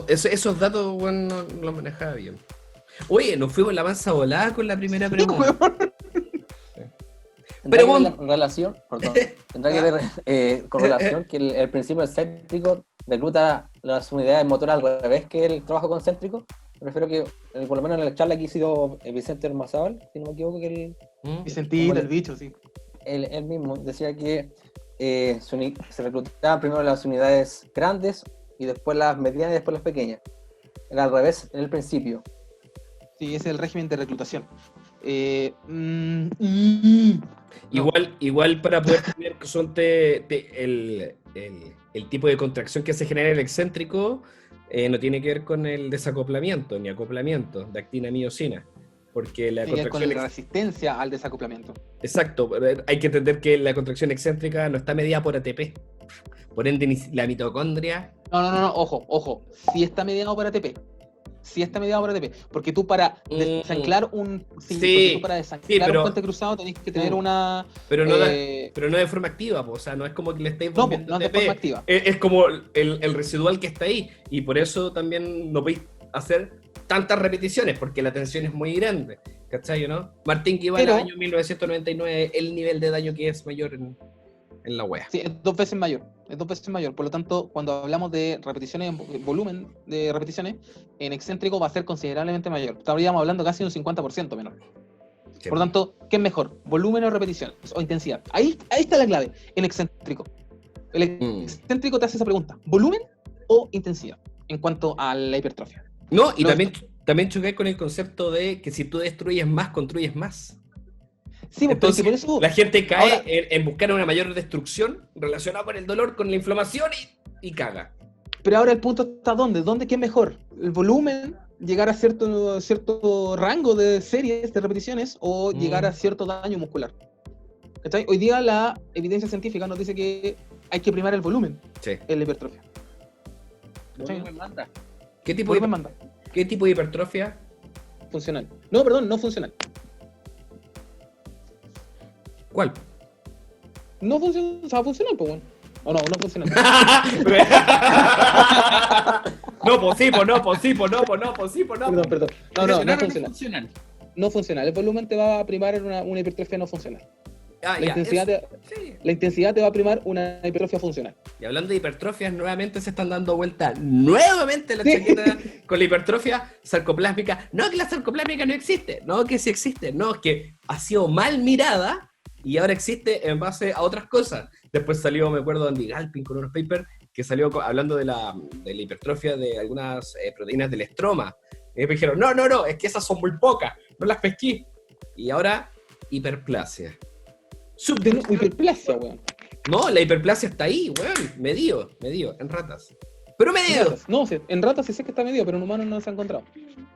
Esos datos, bueno, no los manejaba bien. Oye, nos fuimos la mansa volada con la primera pregunta. Tendrá Pero que ver relación, perdón, tendrá que ver con relación que el principio excéntrico recluta las unidades motoras al revés que el trabajo concéntrico. Prefiero que, por lo menos en la charla que ha sido Vicente Ormazábal, si no me equivoco, que Vicentito, el bicho, sí. él mismo decía que se reclutaban primero las unidades grandes y después las medianas y después las pequeñas. Era al revés en el principio. Sí, ese es el régimen de reclutación. Igual para poder tener el tipo de contracción que se genera en el excéntrico no tiene que ver con el desacoplamiento ni acoplamiento de actina-miosina, porque la Tiene que ver con contracción la resistencia al desacoplamiento. exacto, hay que entender que la contracción excéntrica no está medida por ATP, por ende la mitocondria. No, ojo, sí está mediado por ATP. Sí está mediado por ATP. Porque tú para desanclar un... porque tú para desanclar un puente cruzado tenés que tener una... Pero no de forma activa, o sea, no es como que le estáis volviendo no es de forma activa. Es como el residual que está ahí, y por eso también no podéis hacer tantas repeticiones, porque la tensión es muy grande, ¿cachai, no? Martín Guival, año 1999, el nivel de daño que es mayor en la wea. Sí, es 2 veces mayor. Por lo tanto, cuando hablamos de repeticiones, volumen de repeticiones, en excéntrico va a ser considerablemente mayor. Estaríamos hablando casi de un 50% menor. Sí. Por lo tanto, ¿qué es mejor? ¿Volumen o repeticiones? O intensidad. Ahí está la clave, en excéntrico. El excéntrico te hace esa pregunta, ¿volumen o intensidad? En cuanto a la hipertrofia. No, y también choqué con el concepto de que si tú destruyes más, construyes más. Sí, entonces por eso, la gente cae ahora, en buscar una mayor destrucción relacionada con el dolor, con la inflamación y caga. Pero ahora el punto está ¿dónde? ¿Qué es mejor? ¿El volumen, llegar a cierto rango de series, de repeticiones, o llegar a cierto daño muscular? ¿Cachai? Hoy día la evidencia científica nos dice que hay que primar el volumen en la hipertrofia. ¿Volumen manda? ¿Qué tipo de hipertrofia? Funcional. No, perdón, no funcional. ¿Cuál? No funciona, o sea, funcional, pues bueno. O no funcional. Perdón. No funcional. No funcional. El volumen te va a primar en una hipertrofia no funcional. La intensidad te va a primar una hipertrofia funcional. Y hablando de hipertrofias, nuevamente se están dando vuelta la chaqueta con la hipertrofia sarcoplásmica. No, que la sarcoplásmica no existe, no, que sí existe, no, es que ha sido mal mirada y ahora existe en base a otras cosas. Después salió, me acuerdo, Andy Galpin con unos papers que salió hablando de la hipertrofia de algunas proteínas del estroma. Y me dijeron, no, es que esas son muy pocas, no las pesqué. Y ahora, hiperplasia. Hiperplasia, weón. No, la hiperplasia está ahí, weón. Medido, en ratas. Pero medido. No, en ratas sí sé que está medido, pero en humanos no se ha encontrado.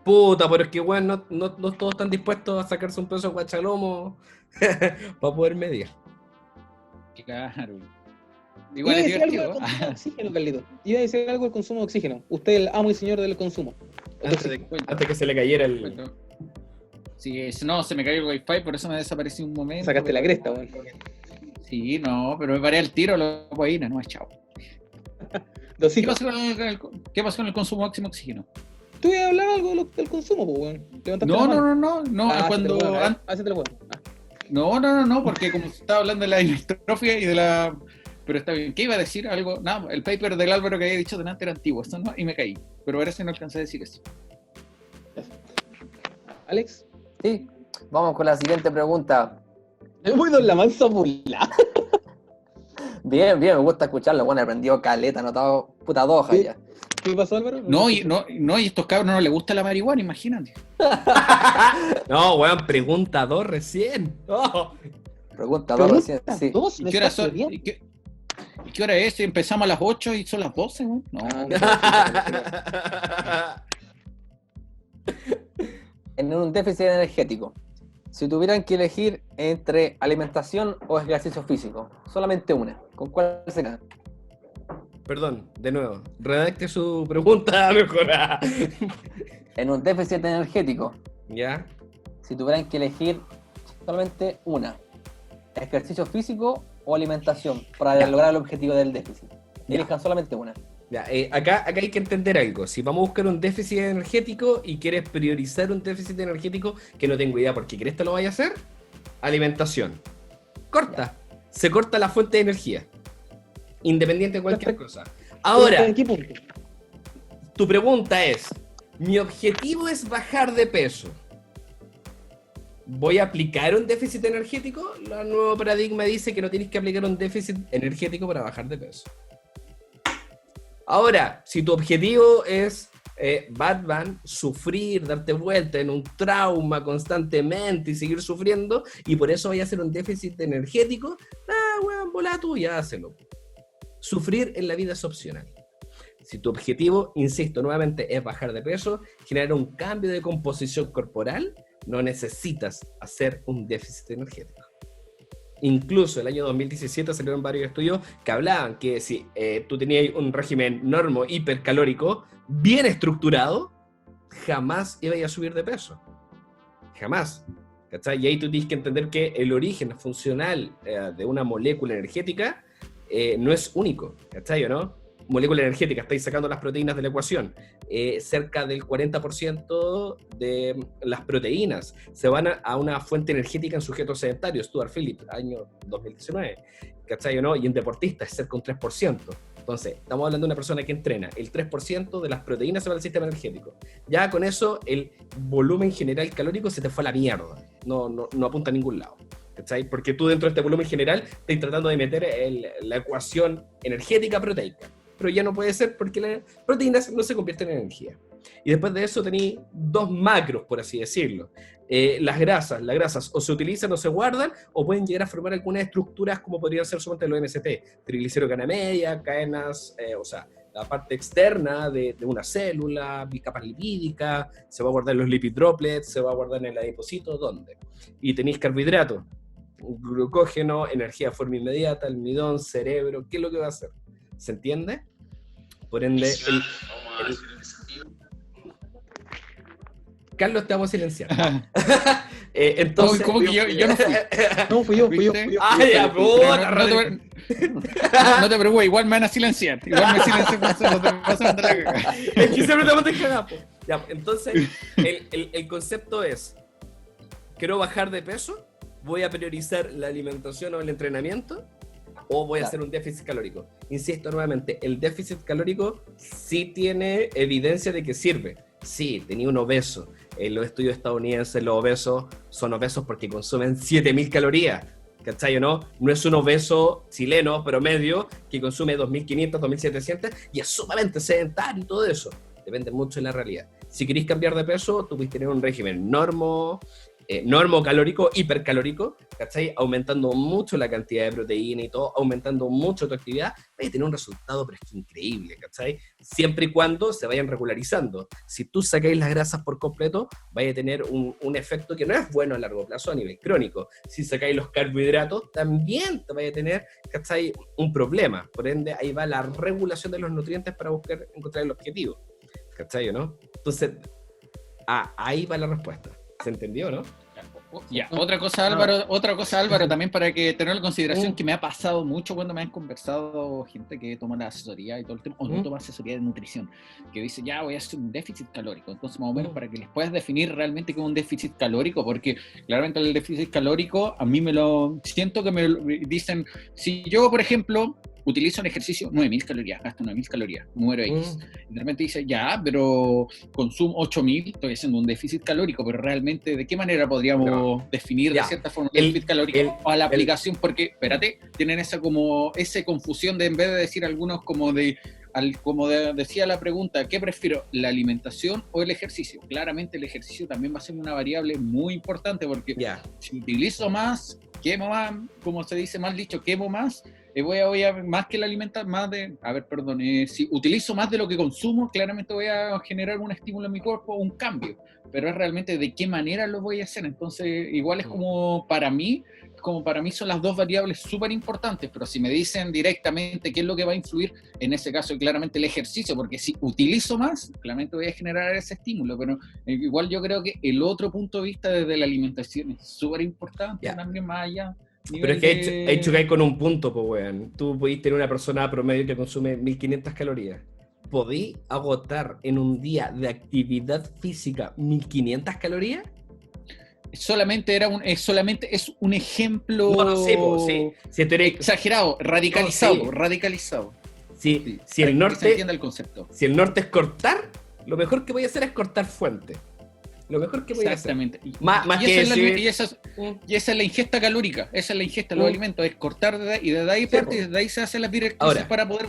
Puta, pero es que, weón, no todos están dispuestos a sacarse un peso de guachalomo para poder medir. Claro. Iba Igual a es decir algo del divertido. consumo de oxígeno, Carlito. Iba a decir algo del consumo de oxígeno. Usted es el amo y señor del consumo. Antes que se le cayera el... Bueno, sí, no, se me cayó el wifi, por eso me desaparecí un momento. Sacaste la cresta, weón. Sí, no, pero me paré al tiro, lo voy a ir, no es chao. Los ¿Qué hijos. pasó qué pasó con el consumo máximo de oxígeno? Tú ibas a hablar algo del consumo, pues, weón. Levantaste No, la mano. no, cuando... No, porque como se estaba hablando de la hipertrofia y de la... Pero está bien, ¿qué iba a decir? Algo, no, el paper del Álvaro que había dicho delante era antiguo, eso no, y me caí. Pero parece que no alcancé a decir eso. Alex. Sí, vamos con la siguiente pregunta. Muy don la mansa burla. Bien, me gusta escucharlo. Bueno, aprendió caleta, anotado puta doja Sí. ya. ¿Qué pasó, Álvaro? No, y estos cabros no les gusta la marihuana, imagínate. No, weón, pregunta 2 recién. Oh. Pregunta dos recién. Pregunta Sí. dos, ¿Y me qué hora está son? bien. ¿Y qué hora es? Empezamos a las 8 y son las 12, ¿no? No. En un déficit energético, si tuvieran que elegir entre alimentación o ejercicio físico, solamente una, ¿con cuál se quedan? Perdón, de nuevo. Redacte su pregunta mejor. En un déficit energético, ¿Ya? si tuvieran que elegir solamente una, ejercicio físico o alimentación para Ya. lograr el objetivo del déficit. Ya. Elijan solamente una. Ya, acá hay que entender algo. Si vamos a buscar un déficit energético y quieres priorizar un déficit energético, que no tengo idea por qué crees que lo vaya a hacer, alimentación. Corta. Se corta la fuente de energía. Independiente de cualquier cosa. Ahora, ¿En qué punto? tu pregunta es, mi objetivo es bajar de peso. ¿Voy a aplicar un déficit energético? El nuevo paradigma dice que no tienes que aplicar un déficit energético para bajar de peso. Ahora, si tu objetivo es Batman, sufrir, darte vuelta en un trauma constantemente y seguir sufriendo, y por eso vaya a hacer un déficit energético, weón, volá tuya, hácelo. Sufrir en la vida es opcional. Si tu objetivo, insisto nuevamente, es bajar de peso, generar un cambio de composición corporal, no necesitas hacer un déficit energético. Incluso el año 2017 salieron varios estudios que hablaban que si tú tenías un régimen normo hipercalórico bien estructurado, jamás ibas a subir de peso. Jamás. ¿Cachai? Y ahí tú tienes que entender que el origen funcional de una molécula energética no es único. ¿Cachai o no? Molécula energética, estáis sacando las proteínas de la ecuación. Cerca del 40% de las proteínas se van a una fuente energética en sujetos sedentarios, Stuart Phillips, año 2019, ¿cachai o no? Y en deportistas es cerca de un 3%. Entonces, estamos hablando de una persona que entrena, el 3% de las proteínas se va al sistema energético. Ya con eso, el volumen general calórico se te fue a la mierda, no apunta a ningún lado. ¿Cachai? Porque tú dentro de este volumen general estás tratando de meter la ecuación energética proteica. Pero ya no puede ser porque las proteínas no se convierten en energía. Y después de eso tenéis dos macros, por así decirlo. Las grasas o se utilizan o se guardan, o pueden llegar a formar algunas estructuras como podrían ser solamente los MST, triglicéridos media, cadenas, o sea, la parte externa de una célula, capas lipídicas, se va a guardar en los lipid droplets, se va a guardar en el adipocito, ¿dónde? Y tenéis carbohidratos, glucógeno, energía de forma inmediata, almidón, cerebro, ¿qué es lo que va a hacer? ¿Se entiende? Por ende, Carlos, te vamos a silenciar. Entonces, ¿Cómo que yo no fui? No, fui yo. ¿Viste? Ah, ya, puta, No te preocupes, igual me van a silenciar. Igual me silencian cuando te pasan de la caga. Es que siempre te mandas cagado, po. Ya, entonces, el concepto es, quiero bajar de peso, voy a priorizar la alimentación o el entrenamiento, o voy a hacer un déficit calórico. Insisto nuevamente, el déficit calórico sí tiene evidencia de que sirve. Sí, tenía un obeso. En los estudios estadounidenses los obesos son obesos porque consumen 7.000 calorías. ¿Cachai o no? No es un obeso chileno promedio que consume 2.500, 2.700 y es sumamente sedentario y todo eso. Depende mucho de la realidad. Si queréis cambiar de peso, tú puedes tener un régimen normo, normocalórico, hipercalórico, ¿cachai? Aumentando mucho la cantidad de proteína y todo, aumentando mucho tu actividad, vais a tener un resultado, pero es que increíble, ¿cachai? Siempre y cuando se vayan regularizando. Si tú sacáis las grasas por completo, vais a tener un efecto que no es bueno a largo plazo a nivel crónico. Si sacáis los carbohidratos, también te vais a tener, ¿cachai? Un problema. Por ende, ahí va la regulación de los nutrientes para buscar encontrar el objetivo, ¿cachai o no? Entonces, ahí va la respuesta. ¿Se entendió, no? Ya, otra cosa, Álvaro, también para que tener en consideración que me ha pasado mucho cuando me han conversado gente que toma la asesoría y todo el tema, o no toma asesoría de nutrición, que dice, ya voy a hacer un déficit calórico. Entonces, más o menos, para que les puedas definir realmente qué es un déficit calórico, porque claramente el déficit calórico, a mí siento que me lo dicen, si yo, por ejemplo, utilizo en ejercicio 9.000 calorías, gasto 9.000 calorías, número X. Y de repente dice, ya, pero consumo 8.000, estoy haciendo un déficit calórico, pero realmente, ¿de qué manera podríamos definir de cierta forma el déficit calórico a la aplicación? Porque, espérate, tienen esa confusión de, en vez de decir algunos como decía la pregunta, ¿qué prefiero, la alimentación o el ejercicio? Claramente el ejercicio también va a ser una variable muy importante, porque si utilizo más, quemo más, como se dice mal dicho, quemo más, voy a más que la alimentación, si utilizo más de lo que consumo, claramente voy a generar un estímulo en mi cuerpo, un cambio, pero es realmente de qué manera lo voy a hacer. Entonces, igual es como para mí son las dos variables súper importantes, pero si me dicen directamente qué es lo que va a influir, en ese caso claramente el ejercicio, porque si utilizo más, claramente voy a generar ese estímulo, pero igual yo creo que el otro punto de vista desde la alimentación es súper importante también, más allá. Pero es que hay chocáis con un punto, pues, weón. Tú podéis tener una persona promedio que consume 1.500 calorías. ¿Podéis agotar en un día de actividad física 1.500 calorías? Solamente es un ejemplo. No sé, pues, sí. Si exagerado, radicalizado. Si el norte entiende el concepto. Si el norte es cortar, lo mejor que voy a hacer es cortar fuente. Lo mejor que voy a hacer. Exactamente. Y esa es la ingesta calórica, esa es la ingesta de los alimentos, es cortar y desde ahí parte, desde ahí se hacen las directrices para poder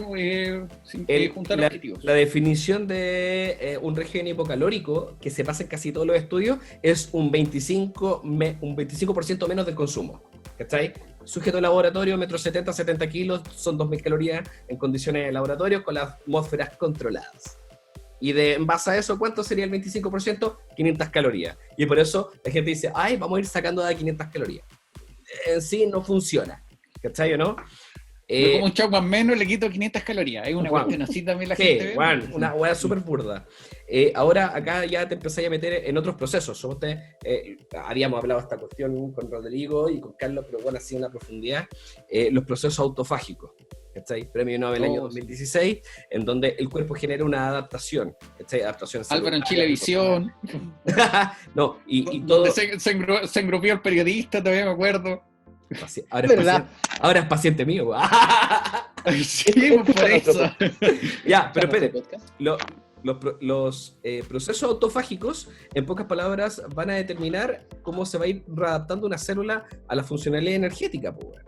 juntar objetivos. La definición de un régimen hipocalórico, que se pasa en casi todos los estudios, es un 25% menos de consumo. ¿Cachai? Sujeto de laboratorio, 1,70 m, 70 kilos, son 2.000 calorías en condiciones de laboratorio con las atmósferas controladas. Y en base a eso, ¿cuánto sería el 25%? 500 calorías. Y por eso la gente dice, vamos a ir sacando de 500 calorías. En sí no funciona. ¿Cachai o no? Como un chau más menos le quito 500 calorías. Es una cuestión así también la gente ve. Bueno, una hueá súper burda. Ahora acá ya te empezáis a meter en otros procesos. Habíamos hablado de esta cuestión con Rodrigo y con Carlos, pero bueno, así en la profundidad. Los procesos autofágicos. ¿Cachai? Premio Nobel año 2016, en donde el cuerpo genera una adaptación. ¿Cachai? Adaptación Álvaro en Chilevisión. No, y todo. Se engrupió el periodista, todavía me acuerdo. Ahora es paciente mío. Sí, por eso. Ya, pero espere. Los procesos autofágicos, en pocas palabras, van a determinar cómo se va a ir readaptando una célula a la funcionalidad energética, pues.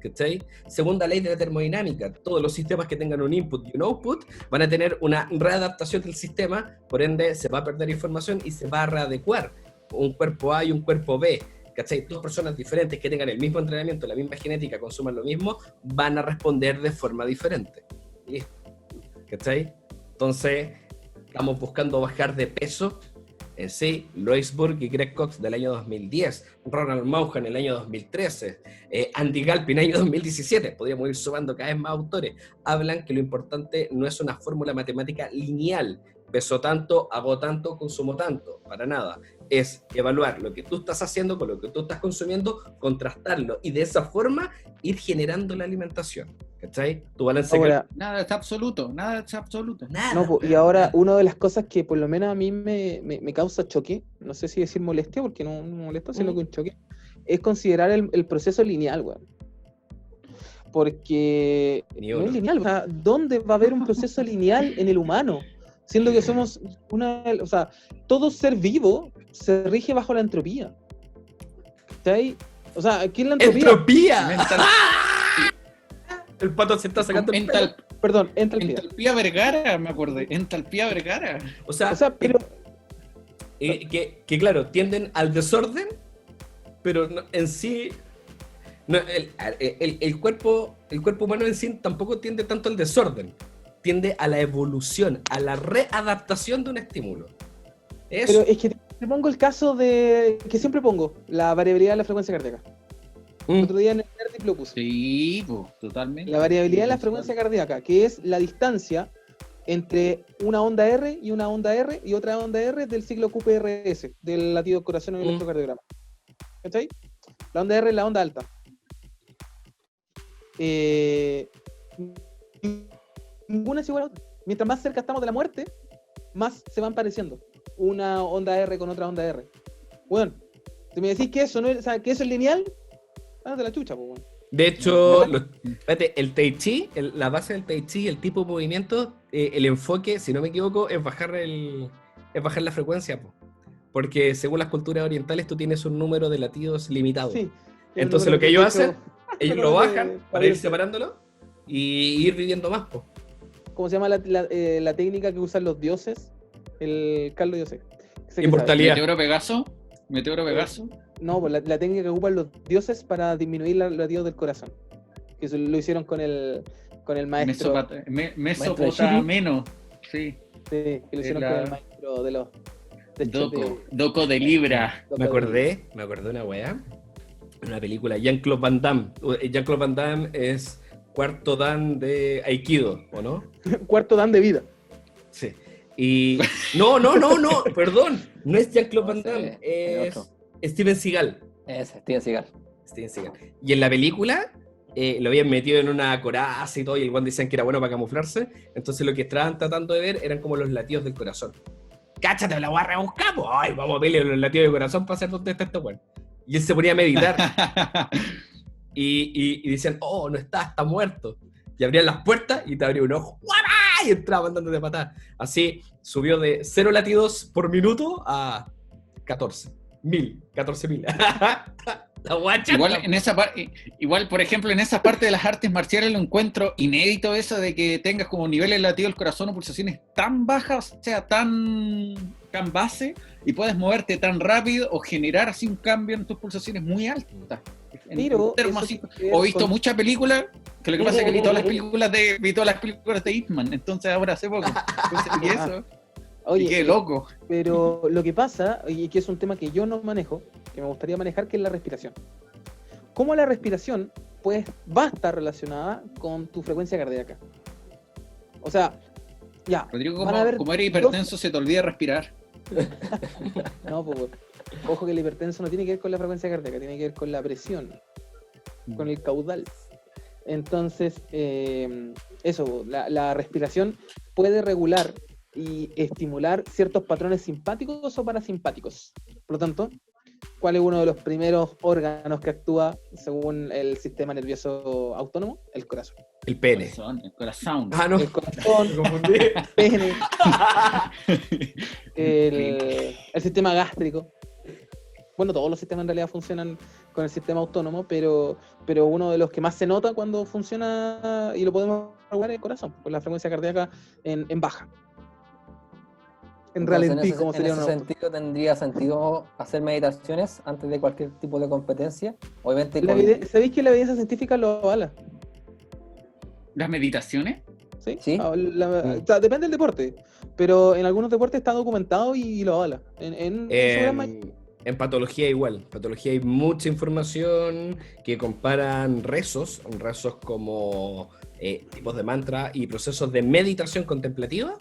¿Cachai? Segunda ley de la termodinámica, todos los sistemas que tengan un input y un output van a tener una readaptación del sistema, por ende se va a perder información y se va a readecuar un cuerpo A y un cuerpo B. ¿Cachai? Dos personas diferentes que tengan el mismo entrenamiento, la misma genética, consuman lo mismo, van a responder de forma diferente. ¿Cachai? Entonces, estamos buscando bajar de peso. Sí, Lois Burke y Greg Cox del año 2010, Ronald Mauhan en el año 2013, Andy Galpin en el año 2017, podríamos ir sumando cada vez más autores, hablan que lo importante no es una fórmula matemática lineal, peso tanto, hago tanto, consumo tanto, para nada, es evaluar lo que tú estás haciendo con lo que tú estás consumiendo, contrastarlo y de esa forma ir generando la alimentación. ¿Cachai? Tu balance. Ahora, nada está absoluto. Nada. No, y ahora una de las cosas que por lo menos a mí me causa choque, no sé si decir molestia, porque no me molesta, sino que un choque, es considerar el proceso lineal, weón. Porque no es lineal, o sea, ¿dónde va a haber un proceso lineal en el humano? Siendo que somos todo ser vivo se rige bajo la entropía. ¿Cachai? O sea, ¿qué es la entropía? ¡Entropía! El pato se está sacando entalpía. Entalpía Vergara, me acordé. Entalpía Vergara. O sea, pero que claro, tienden al desorden, pero en sí, no, el cuerpo humano en sí tampoco tiende tanto al desorden, tiende a la evolución, a la readaptación de un estímulo. Eso. Pero es que te pongo el caso de que siempre pongo, la variabilidad de la frecuencia cardíaca. El otro día en el Nerdip lo puse. Sí, pues, totalmente. La variabilidad de la frecuencia cardíaca, que es la distancia entre una onda R y una onda R y otra onda R del ciclo QPRS, del latido del corazón en el electrocardiograma. ¿Cachai? La onda R es la onda alta. Ninguna es igual a otra. Mientras más cerca estamos de la muerte, más se van pareciendo una onda R con otra onda R. Bueno, si me decís que eso no es, o sea, que eso es lineal, de la chucha, pues, bueno. De hecho, espérate, el Tai Chi, la base del Tai Chi, el tipo de movimiento, el enfoque, si no me equivoco, es bajar la frecuencia, po. Porque según las culturas orientales tú tienes un número de latidos limitado. Sí, entonces lo que ellos hacen, ellos lo bajan para ir parece. separándolo y ir viviendo más, po. ¿Cómo se llama la técnica que usan los dioses? El Carlos yo sé. Inmortalidad. Meteoro Pegaso. No, pues la técnica que ocupan los dioses para disminuir los latidos del corazón. Que eso lo hicieron con el maestro. Mesopotameno. Sí. Sí, que lo hicieron con el maestro de los. Doco de Libra. Me acordé de una weá. Una película, Jean-Claude Van Damme. Jean-Claude Van Damme es cuarto dan de Aikido, ¿o no? Cuarto dan de vida. Sí. Y. No, perdón. No es Jean-Claude Van Damme, es Steven Seagal. Steven Seagal. Y en la película lo habían metido en una coraza y todo, y el guan decían que era bueno para camuflarse. Entonces lo que estaban tratando de ver eran como los latidos del corazón. ¡Cáchate, la voy a rebuscar! ¡Ay, vamos a pelear los latidos del corazón para hacer dónde está este weón! Y él se ponía a meditar. y decían, oh, no está muerto. Y abrían las puertas y te abría un ojo. ¡Guará! Y entraba mandándote patadas. Así subió de 0 latidos por minuto a 14.000. La guacha. Igual, por ejemplo, en esa parte de las artes marciales lo encuentro inédito eso de que tengas como niveles de latido del corazón o pulsaciones tan bajas, o sea, tan base, y puedes moverte tan rápido o generar así un cambio en tus pulsaciones muy altas. Pero he visto muchas películas, que lo que pasa es que vi todas las películas de Hitman, entonces ahora hace poco. Y eso. Oye, y qué loco. Pero lo que pasa, y que es un tema que yo no manejo, que me gustaría manejar, que es la respiración. ¿Cómo la respiración pues va a estar relacionada con tu frecuencia cardíaca? O sea, ya. Rodrigo, como eres hipertenso, se te olvida respirar. No, pues, ojo que el hipertenso no tiene que ver con la frecuencia cardíaca, tiene que ver con la presión, con el caudal. Entonces, eso, la respiración puede regular y estimular ciertos patrones simpáticos o parasimpáticos. Por lo tanto, ¿cuál es uno de los primeros órganos que actúa según el sistema nervioso autónomo? El corazón. El pene. El corazón. Ah, no. El corazón, el pene, el sistema gástrico. Bueno, todos los sistemas en realidad funcionan con el sistema autónomo, pero uno de los que más se nota cuando funciona y lo podemos regular es el corazón, con la frecuencia cardíaca en baja. En ralentí, como sería en ese sentido, ¿tendría sentido hacer meditaciones antes de cualquier tipo de competencia? Obviamente. ¿Sabéis que la evidencia científica lo avala? ¿Las meditaciones? Sí. ¿Sí? O sea, depende del deporte, pero en algunos deportes está documentado y lo avala. En patología igual. En patología hay mucha información que comparan rezos como tipos de mantra y procesos de meditación contemplativa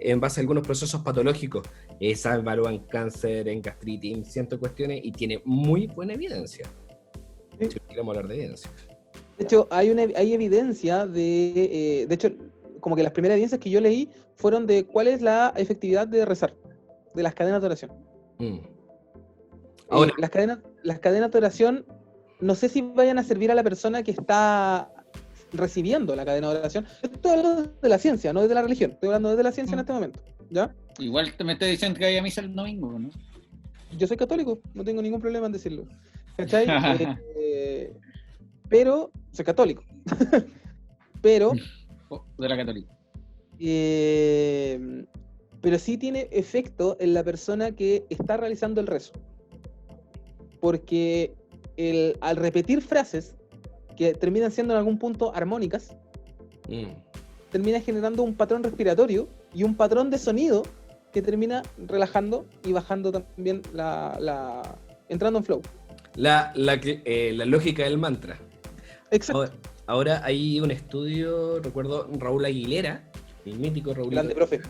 en base a algunos procesos patológicos. Se evalúan cáncer, en gastritis, en cientos de cuestiones, y tiene muy buena evidencia. Sí. Si queremos hablar de evidencia. De hecho, hay evidencia de hecho, como que las primeras evidencias que yo leí fueron de cuál es la efectividad de rezar, de las cadenas de oración. Ahora, las cadenas de oración, no sé si vayan a servir a la persona que está recibiendo la cadena de oración. Estoy hablando de la ciencia, no de la religión. Estoy hablando de la ciencia en este momento, ¿ya? Igual me estás diciendo que hay a misa el domingo, ¿no? Yo soy católico, no tengo ningún problema en decirlo. ¿Cachai? Pero, soy católico. Pero... De la católica. pero sí tiene efecto en la persona que está realizando el rezo. Porque al repetir frases que terminan siendo en algún punto armónicas, termina generando un patrón respiratorio y un patrón de sonido que termina relajando y bajando también entrando en flow. La lógica del mantra. Exacto. Ahora hay un estudio, recuerdo Raúl Aguilera, el mítico Raúl Grande profe.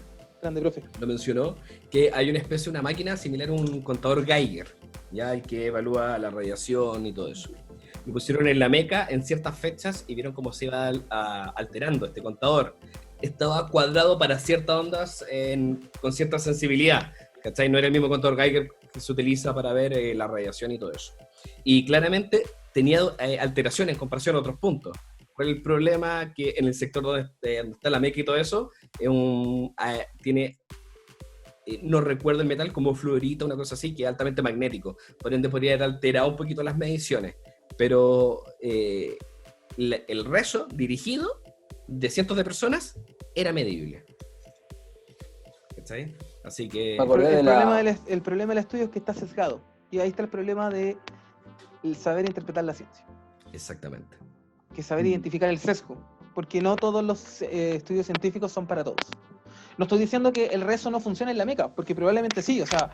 lo mencionó, que hay una máquina similar a un contador Geiger, ya el que evalúa la radiación y todo eso. Lo pusieron en la Meca en ciertas fechas y vieron cómo se iba alterando este contador. Estaba cuadrado para ciertas ondas con cierta sensibilidad, ¿cachai? No era el mismo contador Geiger que se utiliza para ver la radiación y todo eso. Y claramente tenía alteraciones en comparación a otros puntos. ¿Cuál es el problema? Que en el sector donde está la Meca y todo eso, tiene, no recuerdo el metal, como fluorita, una cosa así, que es altamente magnético. Por ende podría haber alterado un poquito las mediciones. Pero el rezo dirigido de cientos de personas era medible. ¿Cachai? Así que... El problema del estudio es que está sesgado. Y ahí está el problema de saber interpretar la ciencia. Exactamente. Que saber identificar el sesgo. Porque no todos los estudios científicos son para todos. No estoy diciendo que el rezo no funcione en la Meca, porque probablemente sí. O sea,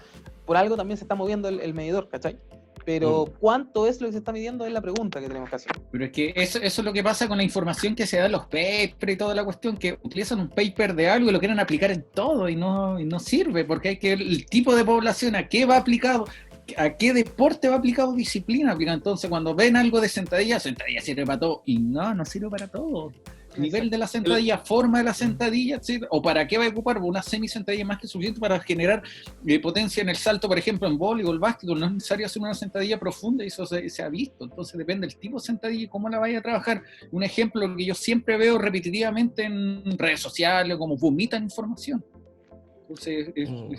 por algo también se está moviendo el medidor, ¿cachai? Pero ¿cuánto es lo que se está midiendo? Es la pregunta que tenemos que hacer. Pero es que eso es lo que pasa con la información que se da en los papers y toda la cuestión, que utilizan un paper de algo y lo quieren aplicar en todo y no sirve, porque hay que ver el tipo de población, a qué va aplicado, a qué deporte va aplicado, disciplina. Entonces cuando ven algo de sentadilla sirve para todo, y no sirve para todo. Nivel de la sentadilla, forma de la sentadilla, ¿sí? O para qué va a ocupar una semisentadilla más que suficiente para generar potencia en el salto, por ejemplo, en voleibol, básquetbol. No es necesario hacer una sentadilla profunda y eso se ha visto. Entonces depende del tipo de sentadilla y cómo la vaya a trabajar. Un ejemplo que yo siempre veo repetitivamente en redes sociales, como vomitan información. Entonces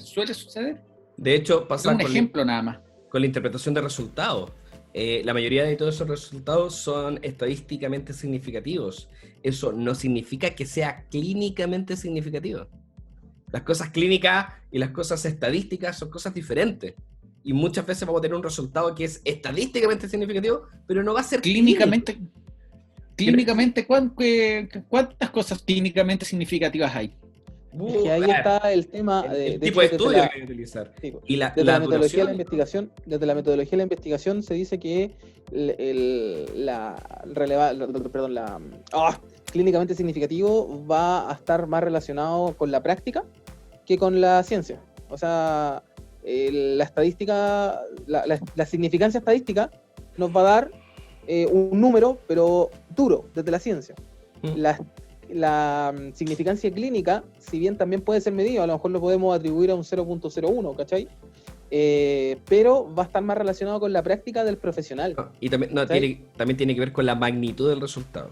suele suceder. De hecho, pasa un ejemplo nada más. Con la interpretación de resultados. La mayoría de todos esos resultados son estadísticamente significativos. Eso no significa que sea clínicamente significativo. Las cosas clínicas y las cosas estadísticas son cosas diferentes. Y muchas veces vamos a tener un resultado que es estadísticamente significativo, pero no va a ser clínicamente. Clínicamente, ¿cuántas cosas clínicamente significativas hay? Es que ahí está el tema el tipo de estudio que hay que utilizar. Sí, y desde la metodología de la investigación, se dice que clínicamente significativo va a estar más relacionado con la práctica que con la ciencia. O sea, la estadística, la significancia estadística nos va a dar un número, pero duro, desde la ciencia. La significancia clínica, si bien también puede ser medido, a lo mejor lo podemos atribuir a un 0.01, ¿cachai? Pero va a estar más relacionado con la práctica del profesional. Y también, también tiene que ver con la magnitud del resultado.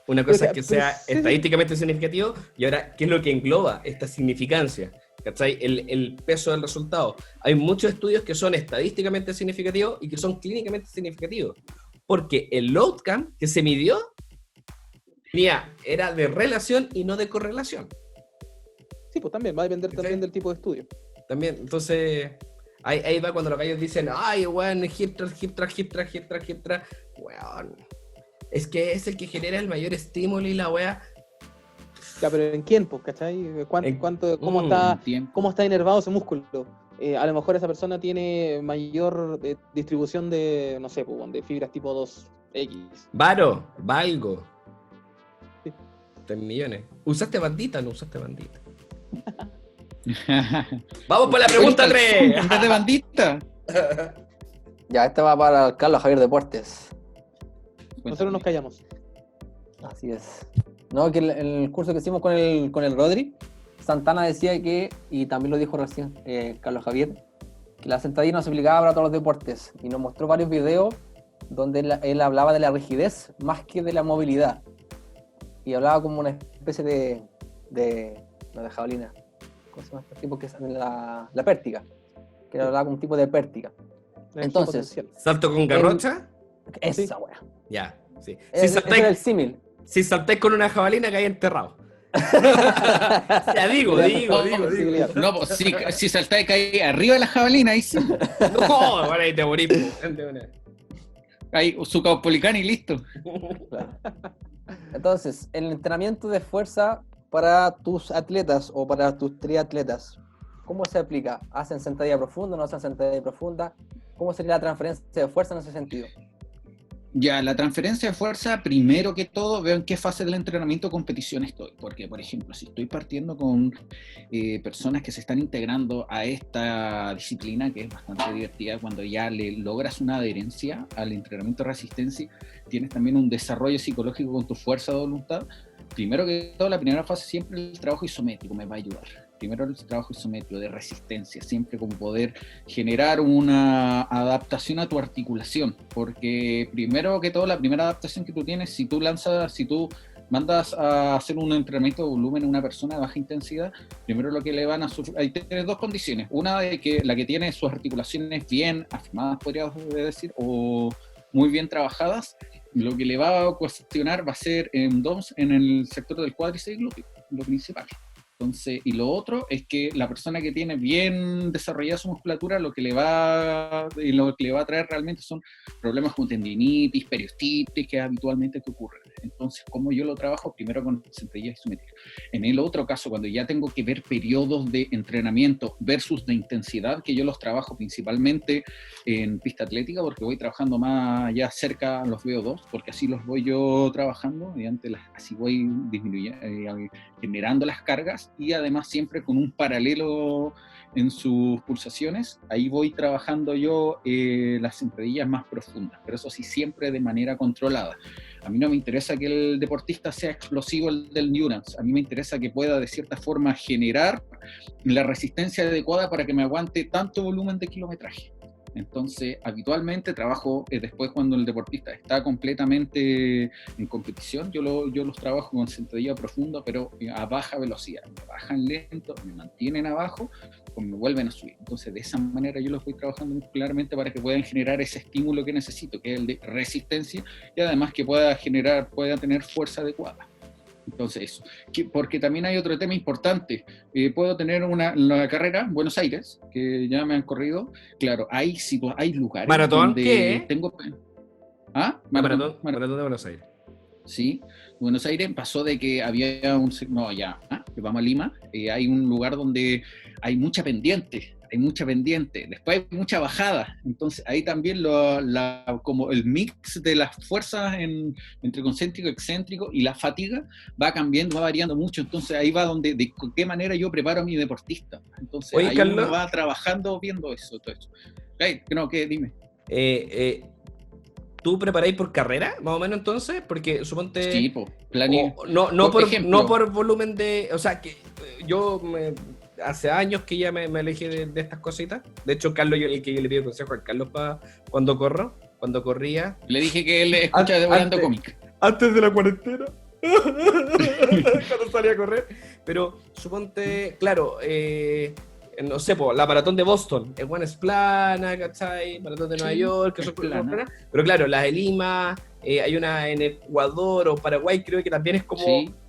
Una cosa es que sea estadísticamente significativo, y ahora, ¿qué es lo que engloba esta significancia? ¿Cachai? El peso del resultado. Hay muchos estudios que son estadísticamente significativos y que son clínicamente significativos. Porque el outcome que se midió era de relación y no de correlación. Sí, pues también va a depender también del tipo de estudio. También, entonces, ahí va cuando los gallos dicen, ay, weón, hip track, weón. Es que es el que genera el mayor estímulo y la weá. Ya, pero ¿en quién, pues, cachai? ¿Cómo está inervado ese músculo? A lo mejor esa persona tiene mayor distribución de, no sé, pues, de fibras tipo 2X. Valgo. Sí. 3 millones. ¿Usaste bandita o no usaste bandita? Vamos por la pregunta 3. En vez de bandita. Ya, esta va para Carlos Javier Deportes. Nosotros nos callamos. Así es. No, que en el curso que hicimos con el Rodri, Santana decía que, y también lo dijo recién Carlos Javier, que la sentadilla no se aplicaba para todos los deportes. Y nos mostró varios videos donde él hablaba de la rigidez más que de la movilidad. Y hablaba como una especie no de jabalina. ¿Cómo se llama este tipo que es la pértiga? Que hablaba como un tipo de pértiga. Entonces, ¿salto con garrocha? Esa wea. Ya, sí. Ese era el símil. Si saltáis con una jabalina, caí enterrado. O sea, digo. No, pues si saltáis caí arriba de la jabalina, ahí sí. No, bueno, ahí te morís. Ahí su caupolicán y listo. Claro. Entonces, el entrenamiento de fuerza para tus atletas o para tus triatletas, ¿cómo se aplica? ¿Hacen sentadilla profunda, no hacen sentadilla profunda? ¿Cómo sería la transferencia de fuerza en ese sentido? Ya, la transferencia de fuerza, primero que todo, veo en qué fase del entrenamiento o competición estoy. Porque, por ejemplo, si estoy partiendo con personas que se están integrando a esta disciplina, que es bastante divertida, cuando ya le logras una adherencia al entrenamiento de resistencia, tienes también un desarrollo psicológico con tu fuerza de voluntad. Primero que todo, la primera fase siempre el trabajo isométrico me va a ayudar. Primero el trabajo isométrico de resistencia, siempre como poder generar una adaptación a tu articulación, porque primero que todo la primera adaptación que tú tienes, si tú mandas a hacer un entrenamiento de volumen a una persona de baja intensidad, primero lo que le van a sufrir, hay dos condiciones, una de que la que tiene sus articulaciones bien afirmadas, podría decir, o muy bien trabajadas, lo que le va a ocasionar va a ser en DOMS en el sector del cuádriceps y glúteo, lo principal. Entonces, y lo otro es que la persona que tiene bien desarrollada su musculatura, lo que le va a traer realmente son problemas con tendinitis, periostitis, que habitualmente te ocurren. Entonces, como yo lo trabajo, primero con sentadillas isométricas. En el otro caso, cuando ya tengo que ver periodos de entrenamiento versus de intensidad, que yo los trabajo principalmente en pista atlética, porque voy trabajando más ya cerca los VO2, porque así los voy yo trabajando, y así voy disminuyendo, generando las cargas, y además siempre con un paralelo en sus pulsaciones. Ahí voy trabajando yo las sentadillas más profundas, pero eso sí, siempre de manera controlada. A mí no me interesa que el deportista sea explosivo el del endurance, a mí me interesa que pueda de cierta forma generar la resistencia adecuada para que me aguante tanto volumen de kilometraje. Entonces, habitualmente trabajo después cuando el deportista está completamente en competición, yo los trabajo con sentadilla profunda, pero a baja velocidad. Me bajan lento, me mantienen abajo, pues me vuelven a subir. Entonces, de esa manera yo los voy trabajando muscularmente para que puedan generar ese estímulo que necesito, que es el de resistencia, y además que pueda tener fuerza adecuada. Entonces eso, porque también hay otro tema importante. Puedo tener la carrera en Buenos Aires, que ya me han corrido. Claro, hay lugares ¿Maratón? donde ¿Qué? tengo... ¿Ah? Maratón de Buenos Aires. Sí, Buenos Aires pasó de que había que vamos a Lima, hay un lugar donde hay mucha pendiente, después hay mucha bajada, entonces ahí también como el mix de las fuerzas entre concéntrico, excéntrico y la fatiga va cambiando, va variando mucho, entonces ahí va de qué manera yo preparo a mi deportista, entonces Oye, ahí Carlos, uno va trabajando viendo eso, todo eso. ¿Qué? Dime. ¿Tú preparáis por carrera, más o menos, entonces? Porque suponte... Sí, no por volumen de... O sea, que hace años que ya me alejé de estas cositas. De hecho, Carlos, el que yo le pido consejo a Carlos cuando corría... Le dije que él escucha de Volando Cómic. Antes de la cuarentena. Cuando salía a correr. Pero suponte, claro... no sé, la maratón de Boston, es plana, ¿cachai? Maratón de Nueva York, que son plana. Pero claro, la de Lima, hay una en Ecuador o Paraguay, creo que también es como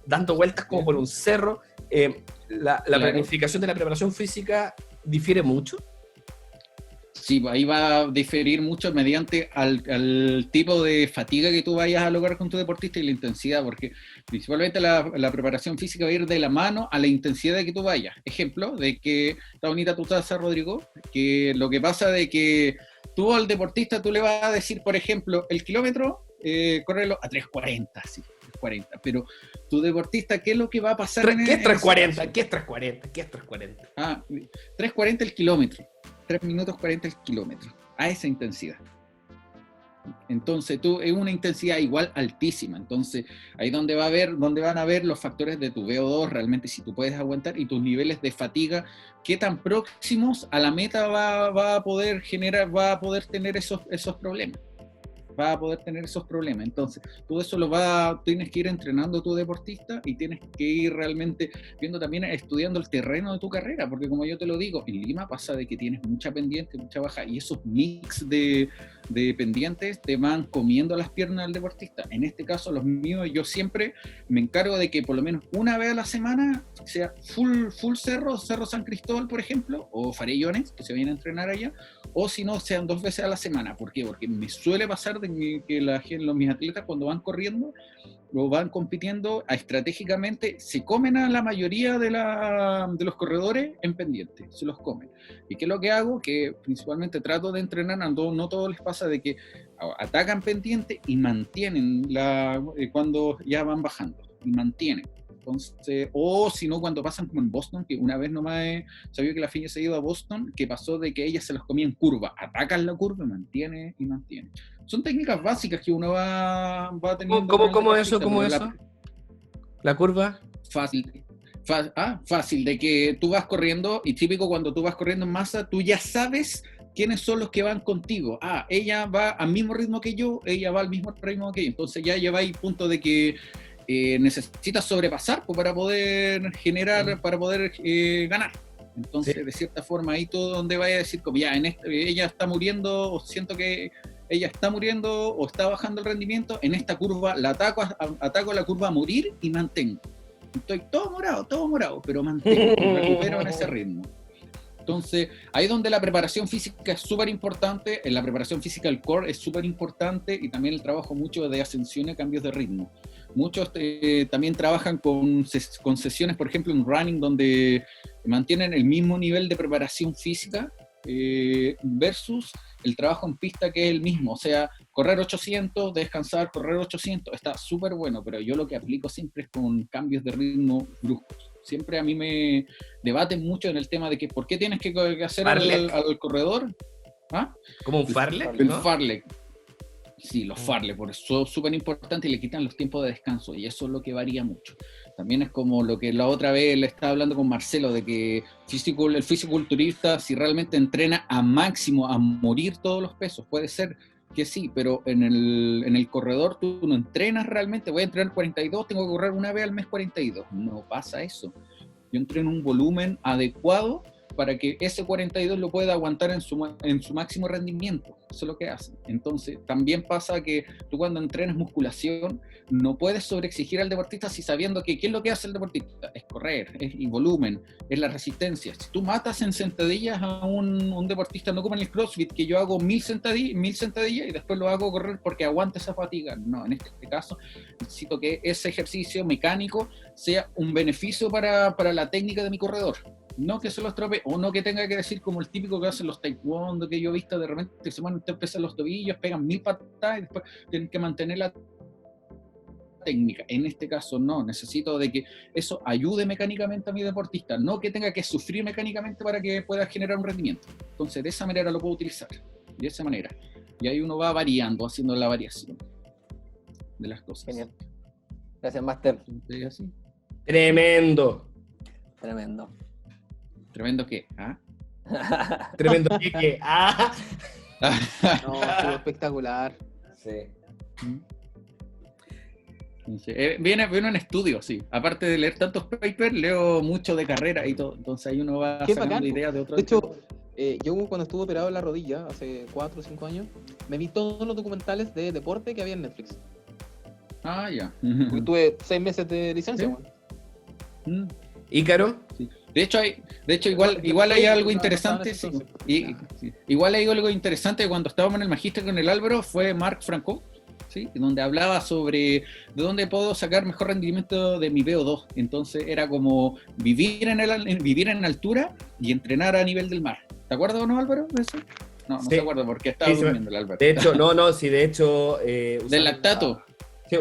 dando vueltas como por un cerro. La planificación de la preparación física difiere mucho. Sí, ahí va a diferir mucho mediante al tipo de fatiga que tú vayas a lograr con tu deportista y la intensidad, porque principalmente la preparación física va a ir de la mano a la intensidad de que tú vayas. Ejemplo, de que está bonita tu taza, Rodrigo, que lo que pasa de que tú al deportista tú le vas a decir, por ejemplo, el kilómetro, córrelo a 3:40, sí. 40, pero tu deportista, ¿qué es lo que va a pasar? ¿Qué es 3:40? ¿Qué es 3:40? ¿Qué es 3:40? 3:40 el kilómetro. 3 minutos 40 el kilómetro, a esa intensidad. Entonces es una intensidad igual altísima, entonces ahí donde van a ver los factores de tu VO2, realmente si tú puedes aguantar, y tus niveles de fatiga, qué tan próximos a la meta va a poder tener esos problemas. va a poder tener esos problemas. Entonces, todo eso tienes que ir entrenando a tu deportista y tienes que ir realmente viendo también, estudiando el terreno de tu carrera, porque como yo te lo digo, en Lima pasa de que tienes mucha pendiente, mucha baja, y esos mix de pendientes te van comiendo las piernas del deportista. En este caso, los míos, yo siempre me encargo de que por lo menos una vez a la semana sea full Cerro San Cristóbal, por ejemplo, o Farellones, que se vienen a entrenar allá, o si no, sean 2 veces a la semana. ¿Por qué? Porque me suele pasar de que mis atletas cuando van corriendo o van compitiendo estratégicamente, se comen a la mayoría de los corredores en pendiente, se los comen. ¿Y qué es lo que hago? Que principalmente trato de entrenar, no todos les pasa de que atacan pendiente y mantienen cuando ya van bajando, y mantienen. Entonces, o si no, cuando pasan como en Boston, que una vez nomás sabía que la Fiña se ha ido a Boston, que pasó de que ellas se los comían en curva, atacan la curva, mantiene y mantiene. Son técnicas básicas que uno va teniendo. ¿Cómo eso? ¿La curva? Fácil, de que tú vas corriendo, y típico cuando tú vas corriendo en masa, tú ya sabes quiénes son los que van contigo. Ella va al mismo ritmo que yo, ella va al mismo ritmo que yo. Entonces ya lleváis punto de que necesitas sobrepasar para poder generar, para poder ganar. Entonces, sí, de cierta forma, ahí todo donde vaya a decir, como ya, ella está muriendo, o siento que ella está muriendo, o está bajando el rendimiento, en esta curva la ataco la curva a morir y mantengo. Estoy todo morado, pero mantengo, recupero en ese ritmo. Entonces, ahí es donde la preparación física es súper importante, en la preparación física el core es súper importante, y también el trabajo mucho de ascensión y cambios de ritmo. Muchos también trabajan con sesiones, por ejemplo, en running, donde mantienen el mismo nivel de preparación física versus el trabajo en pista, que es el mismo. O sea, correr 800, descansar, correr 800, está súper bueno, pero yo lo que aplico siempre es con cambios de ritmo bruscos. Siempre a mí me debaten mucho en el tema de que ¿por qué tienes que hacer al corredor? ¿Como un fartlek? El fartlek. Sí, los fartlek, por eso es súper importante, y le quitan los tiempos de descanso, y eso es lo que varía mucho. También es como lo que la otra vez le estaba hablando con Marcelo, de que el fisiculturista, si realmente entrena a máximo, a morir todos los pesos, puede ser que sí, pero en el corredor tú no entrenas realmente. Voy a entrenar 42, tengo que correr una vez al mes 42. No pasa eso. Yo entreno un volumen adecuado para que ese 42 lo pueda aguantar en su máximo rendimiento. Eso es lo que hacen. Entonces, también pasa que tú cuando entrenas musculación, no puedes sobreexigir al deportista si sabiendo que ¿qué es lo que hace el deportista? Es correr, es el volumen, es la resistencia. Si tú matas en sentadillas a un deportista, no como en el CrossFit, que yo hago 1000 sentadillas y después lo hago correr porque aguanta esa fatiga. No, en este caso, necesito que ese ejercicio mecánico sea un beneficio para la técnica de mi corredor. No que se los estropee, o no que tenga que decir como el típico que hacen los taekwondo, que yo he visto de repente que se ponen pesan los tobillos, pegan 1000 patadas y después tienen que mantener la técnica. En este caso no, necesito de que eso ayude mecánicamente a mi deportista, no que tenga que sufrir mecánicamente para que pueda generar un rendimiento. Entonces de esa manera lo puedo utilizar, de esa manera. Y ahí uno va variando, haciendo la variación de las cosas. Genial. Gracias, Master. ¿Así? Tremendo. ¿Tremendo qué? Tremendo que. No, estuvo espectacular. Sí. Viene en estudio, sí. Aparte de leer tantos papers, leo mucho de carrera y todo. Entonces ahí uno va sacando ideas de otros. De hecho, yo cuando estuve operado en la rodilla, hace 4 o 5 años, me vi todos los documentales de deporte que había en Netflix. Ya. Porque tuve 6 meses de licencia, ¿Sí? Bueno. ¿Ícaro? Sí. De hecho igual hay algo interesante. Sí. Igual hay algo interesante cuando estábamos en el magíster con el Álvaro, fue Marc Franco, ¿sí? Donde hablaba sobre de dónde puedo sacar mejor rendimiento de mi VO2. Entonces era como vivir en altura y entrenar a nivel del mar. ¿Te acuerdas o no, Álvaro, de eso? No Sí. te acuerdo porque estaba durmiendo el Álvaro. De hecho, de hecho... Del lactato.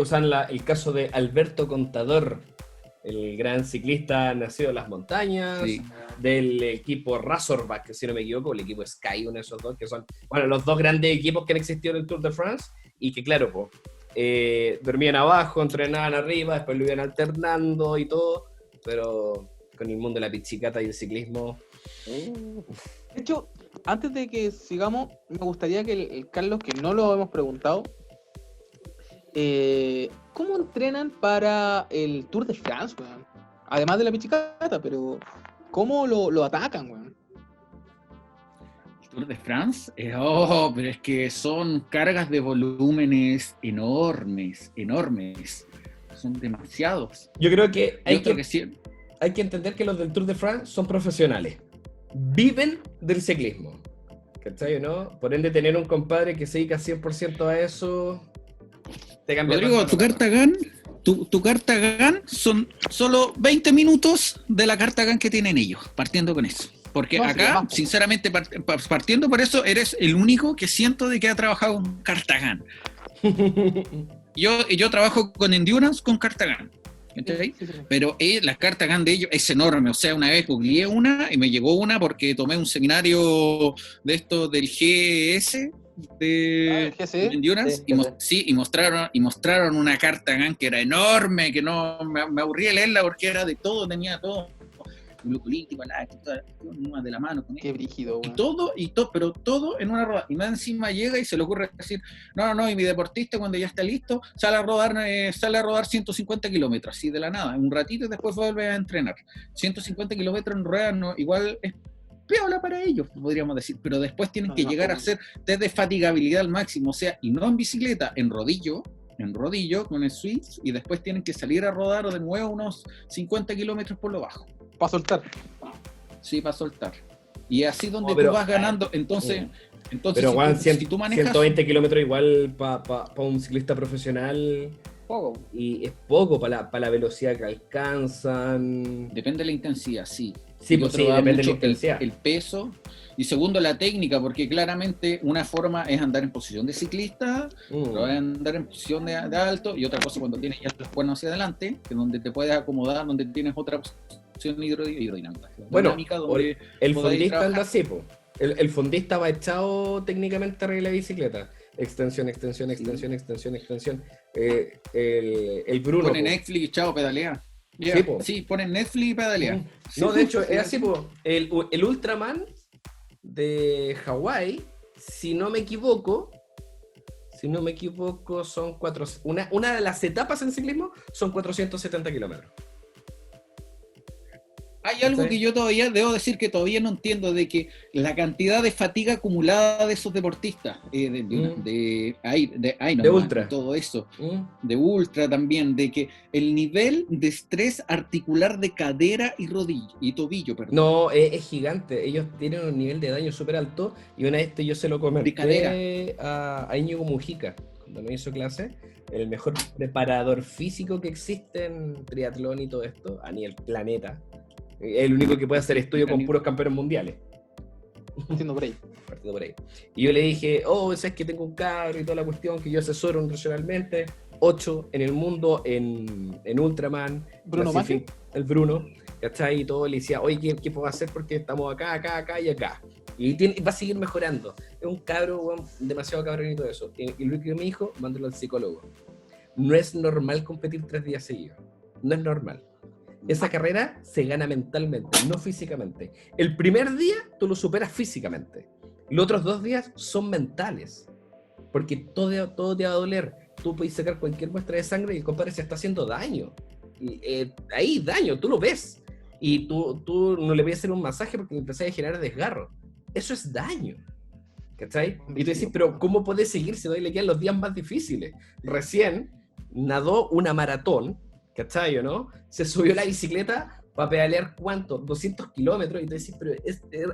Usan el caso de Alberto Contador, el gran ciclista nacido en las montañas, Sí. del equipo Razorback, que si no me equivoco, el equipo Sky, uno de esos dos, que son, los dos grandes equipos que han existido en el Tour de France, y que claro, dormían abajo, entrenaban arriba, después lo iban alternando y todo, pero con el mundo de la pichicata y el ciclismo... De hecho, antes de que sigamos, me gustaría que el Carlos, que no lo hemos preguntado, ¿cómo entrenan para el Tour de France, weón? Además de la pichicata, pero ¿cómo lo atacan, weón? El Tour de France, pero es que son cargas de volúmenes enormes. Son demasiados. Yo creo que Hay hay que entender que los del Tour de France son profesionales. Viven del ciclismo. ¿Cachai o no? Por ende, tener un compadre que se dedica 100% a eso te cambia. Rodrigo, tu carta GAN son solo 20 minutos de la carta GAN que tienen ellos, partiendo con eso. Porque No, acá, sí, sinceramente, partiendo por eso, eres el único que siento de que ha trabajado con carta GAN. Yo trabajo con Endurance con carta GAN. ¿Okay? Sí. Pero la carta GAN de ellos es enorme. O sea, una vez googleé una y me llegó una porque tomé un seminario de esto del GS de GC. Endurance y mostraron una carta GAN que era enorme, que no me aburrí de leerla porque era de todo, tenía todo. Glucolítico, una de la mano con Qué brígido, weón. pero todo en una rueda. Y más encima llega y se le ocurre decir, no, y mi deportista cuando ya está listo sale a rodar 150 kilómetros, así de la nada, un ratito y después vuelve a entrenar. 150 kilómetros en rueda igual es piola para ellos, podríamos decir, pero después tienen que llegar a hacer test de fatigabilidad al máximo, o sea, y no en bicicleta, en rodillo con el switch, y después tienen que salir a rodar de nuevo unos 50 kilómetros por lo bajo. Para soltar. Sí, para soltar. Y así donde pero, tú vas ganando, entonces pero Juan, si tú manejas 120 kilómetros igual para un ciclista profesional Poco. y es poco para la velocidad que alcanzan. depende de la intensidad, sí. Sí, Y pues otro sí, va depende de la mucho intensidad. el peso, y segundo la técnica, porque claramente una forma es andar en posición de ciclista, otra es andar en posición de alto, y otra cosa cuando tienes ya los cuernos hacia adelante, que es donde te puedes acomodar, donde tienes otra posición hidrodinámica. Bueno, donde el podéis fondista trabajar. anda así, po. El fondista va echado técnicamente arriba de la bicicleta. Extensión. El Bruno. Pone po. Netflix y chao, pedalea. Sí, po. Sí, ponen Netflix y pedalea. No, de hecho, es así, po. El Ultraman de Hawái, si no me equivoco, son una de las etapas en ciclismo son 470 kilómetros. Hay algo que yo todavía debo decir que todavía no entiendo, de que la cantidad de fatiga acumulada de esos deportistas, de ultra. todo eso, de ultra también, de que el nivel de estrés articular de cadera y rodilla y tobillo, perdón. No, es gigante. Ellos tienen un nivel de daño súper alto y una vez yo se lo comenté a Íñigo Mujica cuando me hizo clase, el mejor preparador físico que existe en triatlón y todo esto a nivel planeta. Es el único que puede hacer estudio con puros campeones mundiales. Partiendo por ahí. Y yo le dije, sabes que tengo un cabro y toda la cuestión que yo asesoro nutricionalmente, 8 en el mundo en Ultraman. Bruno Maki. El Bruno, ¿cachai? Y todo, le decía, oye, ¿qué puedo hacer? Porque estamos acá y acá. Y va a seguir mejorando. Es un cabro, bueno, demasiado cabrón y todo eso. Y lo que me dijo, mándalo al psicólogo. No es normal competir 3 días seguidos. No es normal. Esa carrera se gana mentalmente, no físicamente. El primer día tú lo superas físicamente. Los otros 2 días son mentales. Porque todo te va a doler. Tú puedes sacar cualquier muestra de sangre y el compadre se está haciendo daño. Ahí daño, tú lo ves. Y tú no le voy a hacer un masaje porque empezás a generar desgarro. Eso es daño. ¿Cachai? Y tú decís, pero ¿cómo puedes seguir si le quedan los días más difíciles? Recién nadó una maratón, ¿cachai o no? Se subió a la bicicleta para pedalear, ¿cuánto? 200 kilómetros, y te decís, pero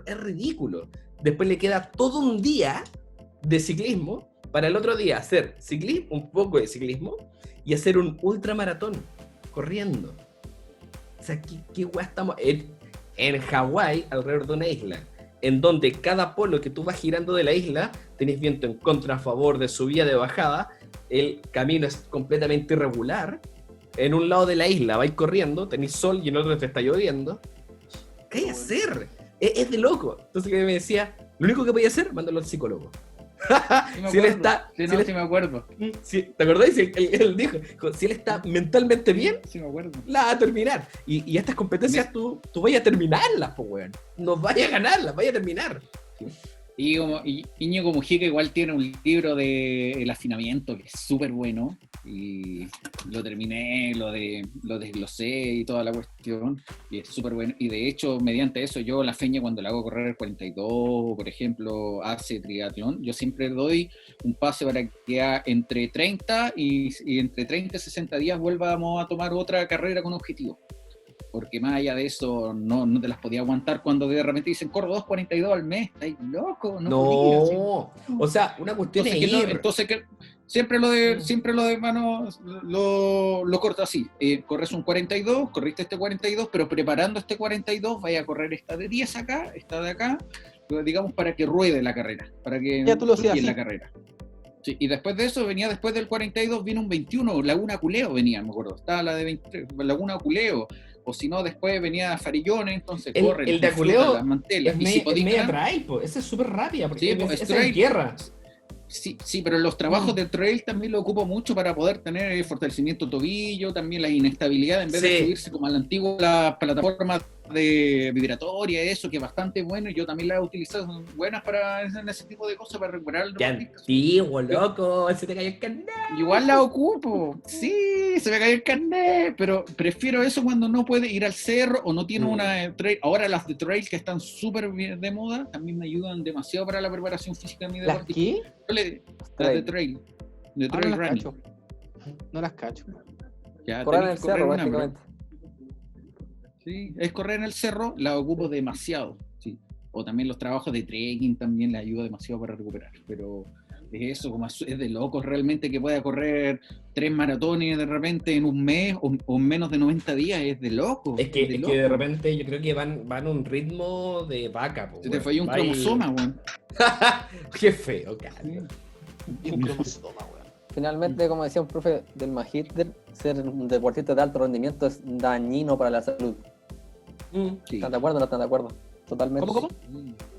es ridículo. Después le queda todo un día de ciclismo para el otro día hacer un poco de ciclismo y hacer un ultramaratón corriendo. O sea, ¿qué guay estamos? En Hawái, alrededor de una isla, en donde cada polo que tú vas girando de la isla, tenés viento en contra, a favor, de subida, de bajada, el camino es completamente irregular. En un lado de la isla vais corriendo, tenés sol y en otro te está lloviendo. ¿Qué hay que hacer? Es de loco. Entonces me decía, lo único que podía hacer, mándalo al psicólogo. Sí me acuerdo. ¿Te acordás? Él dijo, si él está mentalmente bien, Sí me acuerdo. la va a terminar. Y estas competencias tú vayas a terminarlas, pues, weón. No vayas a ganarlas, vayas a terminar. Y Íñigo Mujica igual tiene un libro de el afinamiento que es súper bueno. Y lo terminé, lo desglosé y toda la cuestión. Y es súper bueno. Y de hecho, mediante eso, yo la feña cuando la hago correr el 42, por ejemplo, hace triatlón, yo siempre doy un pase para que entre 30 y entre 30 y 60 días vuelvamos a tomar otra carrera con objetivo. Porque más allá de eso, no te las podía aguantar cuando de repente dicen, corro 2:42 al mes, estáis loco, no podía, así. O sea, una cuestión Entonces, es ir. entonces que siempre lo de manos lo corto así. Corres un 42, corriste este 42, pero preparando este 42 vaya a correr esta de 10 acá, esta de acá, digamos para que ruede la carrera, para que Ya tú lo hacías en la así. carrera. Sí, y después de eso, después del 42, vino un 21, Laguna Culeo venía, me acuerdo. Estaba la de 23, Laguna Culeo. O si no, después venía Farillones, entonces corre. El de Aculeo las mantelas. es Y si podís media ganar, trail, po. Esa es súper rápida, porque Sí, pues, esa es trail. tierra. Sí, pero los trabajos de trail también lo ocupo mucho para poder tener el fortalecimiento tobillo, también la inestabilidad, en vez de Sí. subirse como a la antigua la plataforma de vibratoria, eso que es bastante bueno, y yo también la he utilizado, son buenas para en ese tipo de cosas, para recuperar el Qué deportista. antiguo, loco. Se te cayó el carnet. Igual la ocupo, sí, se me cayó el carnet, pero prefiero eso cuando no puede ir al cerro o no tiene una trail. Ahora las de trail que están súper bien de moda también me ayudan demasiado para la preparación física de mi ¿Las deporte. qué? Las de trail, de Ah, trail no las running. cacho. No las cacho. Ya, Correr en tenés el que correr cerro, una, bro. prácticamente. Sí, es correr en el cerro, la ocupo demasiado, sí. O también los trabajos de trekking también le ayuda demasiado para recuperar, pero es eso, como es de locos realmente que pueda correr 3 maratones de repente en un mes o en menos de 90 días, es de loco. Es que loco. de repente yo creo que van a un ritmo de vaca, po, Se te weón. falló un Va ahí- cromosoma, weón. Qué feo, cara. Y un cromosoma, weón. Finalmente, como decía un profe del Magíster, ser un deportista de alto rendimiento es dañino para la salud. Sí. ¿Están de acuerdo o no están de acuerdo? Totalmente. ¿Cómo?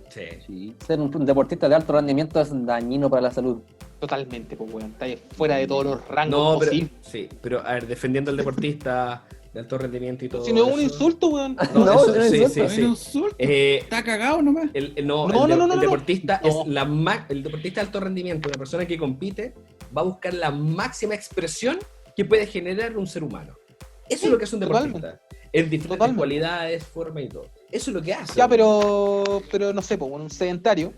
Sí. Sí. Ser un deportista de alto rendimiento es dañino para la salud. Totalmente, pues, weón. Está ahí fuera de todos los rangos No, pero, posibles. sí, pero a ver, defendiendo al deportista de alto rendimiento y todo. Si no es un eso. insulto, weón. No, No, eso- no es sí, insulto. sí, Ay, sí. no insulto. Está Está cagado nomás. el deportista no. es el deportista de alto rendimiento, la persona que compite va a buscar la máxima expresión que puede generar un ser humano. Eso es lo que es un deportista. En diferentes Totalmente. cualidades, formas y todo. Eso es lo que hace. Ya, pero no sé, pues, un sedentario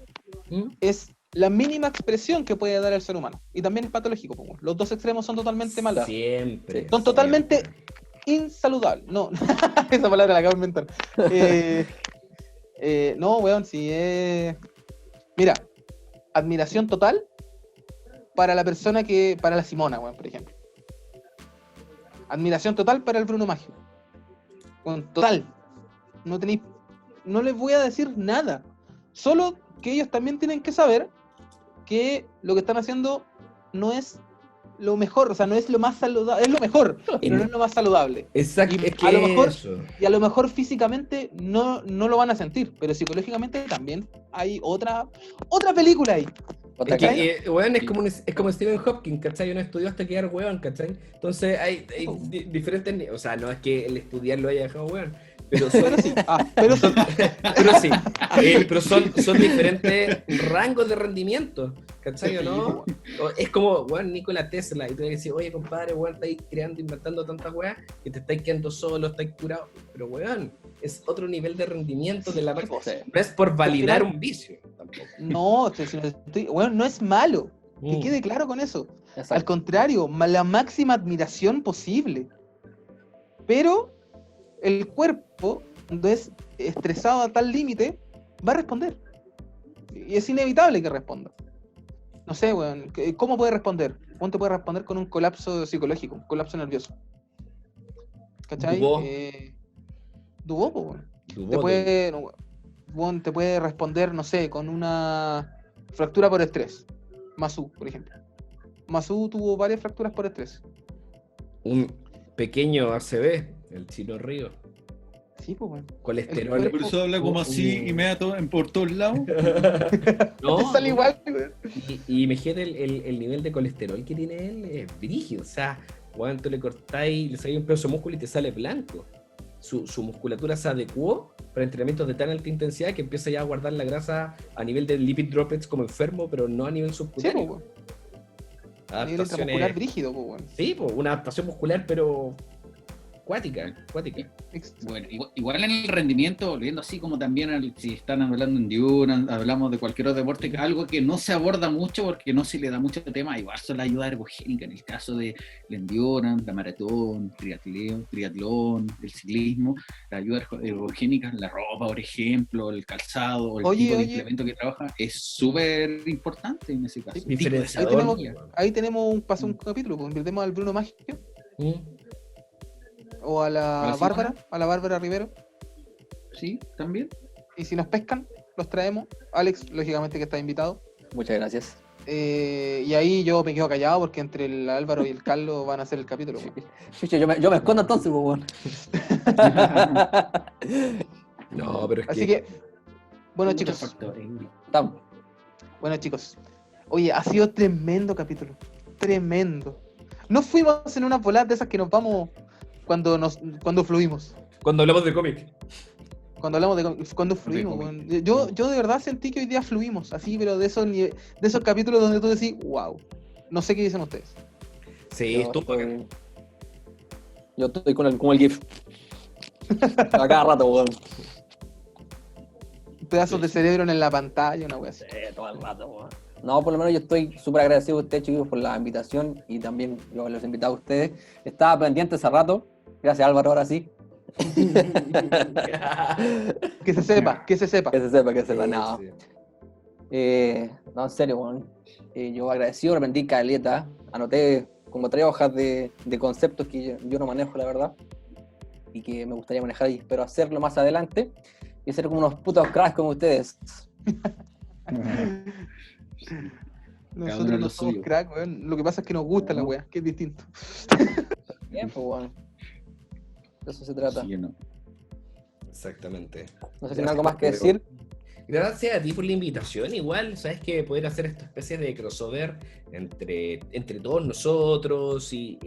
¿Mm? es la mínima expresión que puede dar el ser humano. Y también es patológico, pues, weón. Los dos extremos son totalmente malos. Siempre. Son totalmente siempre. insaludables. No, esa palabra la acabo de inventar. No, weón, si es... Mira, admiración total para la persona para la Simona, weón, por ejemplo. Admiración total para el Bruno Maggio. Con total. No les voy a decir nada. Solo que ellos también tienen que saber que lo que están haciendo no es lo mejor, o sea, no es lo más saludable, es lo mejor, pero no es lo más saludable. Exacto. Y Es que a lo mejor- eso. Y a lo mejor físicamente no lo van a sentir, pero psicológicamente también hay otra película ahí. Otra Es que, cosa. weón, es como Stephen Hopkins, ¿cachai? Uno estudió hasta quedar weón, ¿cachai? Entonces hay diferentes... O sea, no es que el estudiar lo haya dejado weón, pero son, Pero sí, pero sí. pero sí, pero son diferentes rangos de rendimiento, ¿cachai o no? Es como, weón, Nikola Tesla, y tú decís, oye, compadre, weón, estáis creando, inventando tantas weas, que te estáis quedando solo, estáis curado, pero weón, es otro nivel de rendimiento de la máxima. No es por validar un vicio, tampoco. No, bueno, no es malo, que Mm. quede claro con eso. Al Exacto. contrario, la máxima admiración posible. Pero el cuerpo, cuando es estresado a tal límite, va a responder. Y es inevitable que responda. No sé, weón, ¿cómo puede responder? ¿Cómo te puede responder con un colapso psicológico, un colapso nervioso? ¿Cachai? Dubó. Dubó, po, weón. Dubó, Te puede responder, no sé, con una fractura por estrés. Masú, por ejemplo. Masú tuvo varias fracturas por estrés. un pequeño ACV, el Chino Río, Sí, pues, weón. colesterol. Por eso habla como así y me da todo por todos lados. No, Te sale igual, weón. y imagínate el nivel de colesterol que tiene él, es brígido. O sea, cuando tú le cortáis, le sacáis un pedazo de músculo y te sale blanco. Su musculatura se adecuó para entrenamientos de tan alta intensidad que empieza ya a guardar la grasa a nivel de lipid droplets como enfermo, pero no a nivel Sí, subcutáneo. po, weón. A nivel intramuscular brígido, po, weón. Sí, pues una adaptación muscular, pero cuática. Bueno, igual en el rendimiento, volviendo así como también si están hablando en endurance, hablamos de cualquier otro deporte, algo que no se aborda mucho porque no se le da mucho tema, igual son la ayuda ergogénica, en el caso de la endurance, la maratón, triatlón, el ciclismo, la ayuda ergogénica, la ropa, por ejemplo, el calzado, el tipo de implemento que trabaja, es súper importante en ese caso. Ahí tenemos un capítulo, pues invirtemos al Bruno Maggio. O a la Bárbara Rivero. Sí, también. Y si nos pescan, los traemos. Alex, lógicamente que está invitado. Muchas gracias. Y ahí yo me quedo callado porque entre el Álvaro y el Carlos van a hacer el capítulo. Yo me escondo entonces, pues, bueno. No, pero es Así que, bueno chicos. Estamos. Bueno chicos. Oye, ha sido tremendo capítulo. Tremendo. No fuimos en una volada de esas que nos vamos cuando fluimos. Cuando hablamos de cómic. Cuando fluimos, bueno. Yo de verdad sentí que hoy día fluimos, así, pero de esos capítulos donde tú decís, wow. No sé qué dicen ustedes. Sí, yo estoy con el GIF. A cada rato, weón. Pedazos de cerebro en la pantalla, una wea así. Sí, todo el rato, weón. No, por lo menos yo estoy súper agradecido a ustedes, chicos, por la invitación y también yo los he invitado a ustedes. Estaba pendiente hace rato. Gracias, Álvaro, ahora sí. Que se sepa. Que se sepa, no. Sí. No, en serio, weón. Yo agradecido, aprendí caleta. Anoté como 3 hojas de conceptos que yo no manejo, la verdad. Y que me gustaría manejar y espero hacerlo más adelante. Y ser como unos putos cracks como ustedes. Nosotros no somos crack, weón. Lo que pasa es que nos gusta la wea, que es distinto. Bien, pues, weón. De eso se trata. Sí, no. Exactamente. No sé si hay algo más que decir. Gracias a ti por la invitación. Igual, sabes que poder hacer esta especie de crossover entre todos nosotros y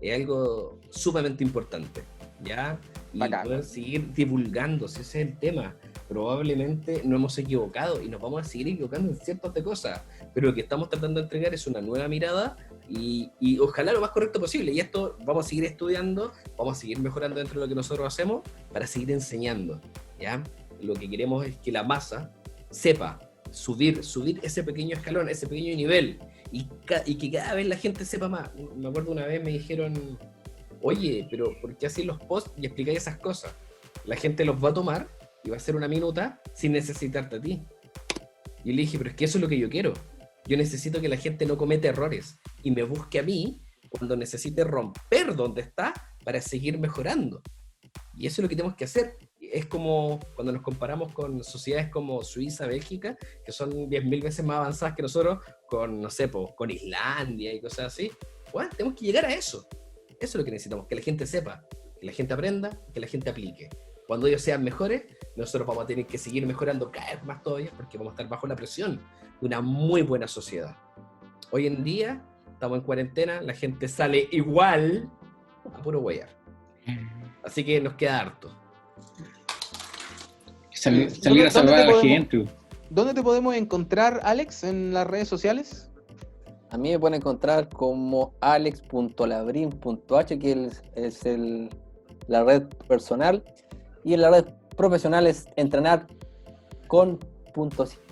es algo sumamente importante, ¿ya? Y bacán. Poder seguir divulgando, si ese es el tema. Probablemente nos hemos equivocado y nos vamos a seguir equivocando en ciertas de cosas, pero lo que estamos tratando de entregar es una nueva mirada y ojalá lo más correcto posible. Y esto vamos a seguir estudiando, vamos a seguir mejorando dentro de lo que nosotros hacemos para seguir enseñando, ¿ya? Lo que queremos es que la masa sepa subir ese pequeño escalón, ese pequeño nivel y que cada vez la gente sepa más. Me acuerdo una vez me dijeron, oye, pero ¿por qué hacéis los posts y explicáis esas cosas? La gente los va a tomar y va a hacer una minuta sin necesitarte a ti. Y le dije, pero es que eso es lo que yo quiero. Yo necesito que la gente no cometa errores y me busque a mí cuando necesite romper donde está para seguir mejorando. Y eso es lo que tenemos que hacer. Es como cuando nos comparamos con sociedades como Suiza, Bélgica, que son 10.000 veces más avanzadas que nosotros, con, no sé, con Islandia y cosas así. Bueno, tenemos que llegar a eso. Eso es lo que necesitamos, que la gente sepa, que la gente aprenda, que la gente aplique. Cuando ellos sean mejores, nosotros vamos a tener que seguir mejorando cada vez más todavía porque vamos a estar bajo la presión de una muy buena sociedad. Hoy en día, estamos en cuarentena, la gente sale igual a puro huear. Así que nos queda harto. Salir a salvar a la gente. ¿Dónde te podemos encontrar, Alex, en las redes sociales? A mí me pueden encontrar como alex.labrin.h, que es la red personal. Y en la red profesional es entrenar con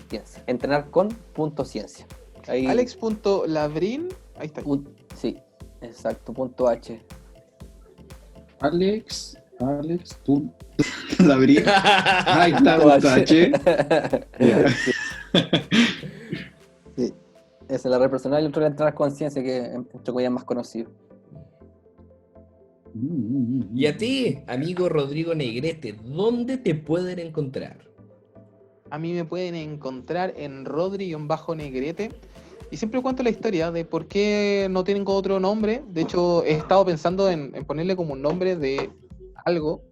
.ciencia. Entrenar con .ciencia. Ahí... Alex.labrin, ahí está. Sí, exacto, .h. Alex.labrin. Ahí está, .h. Sí. Esa es la red personal y otro es entrenar con ciencia, que entre comillas es más conocido. Y a ti, amigo Rodrigo Negrete, ¿dónde te pueden encontrar? A mí me pueden encontrar en Rodri-Negrete. Y siempre cuento la historia de por qué no tienen otro nombre. De hecho, he estado pensando en ponerle como un nombre de algo.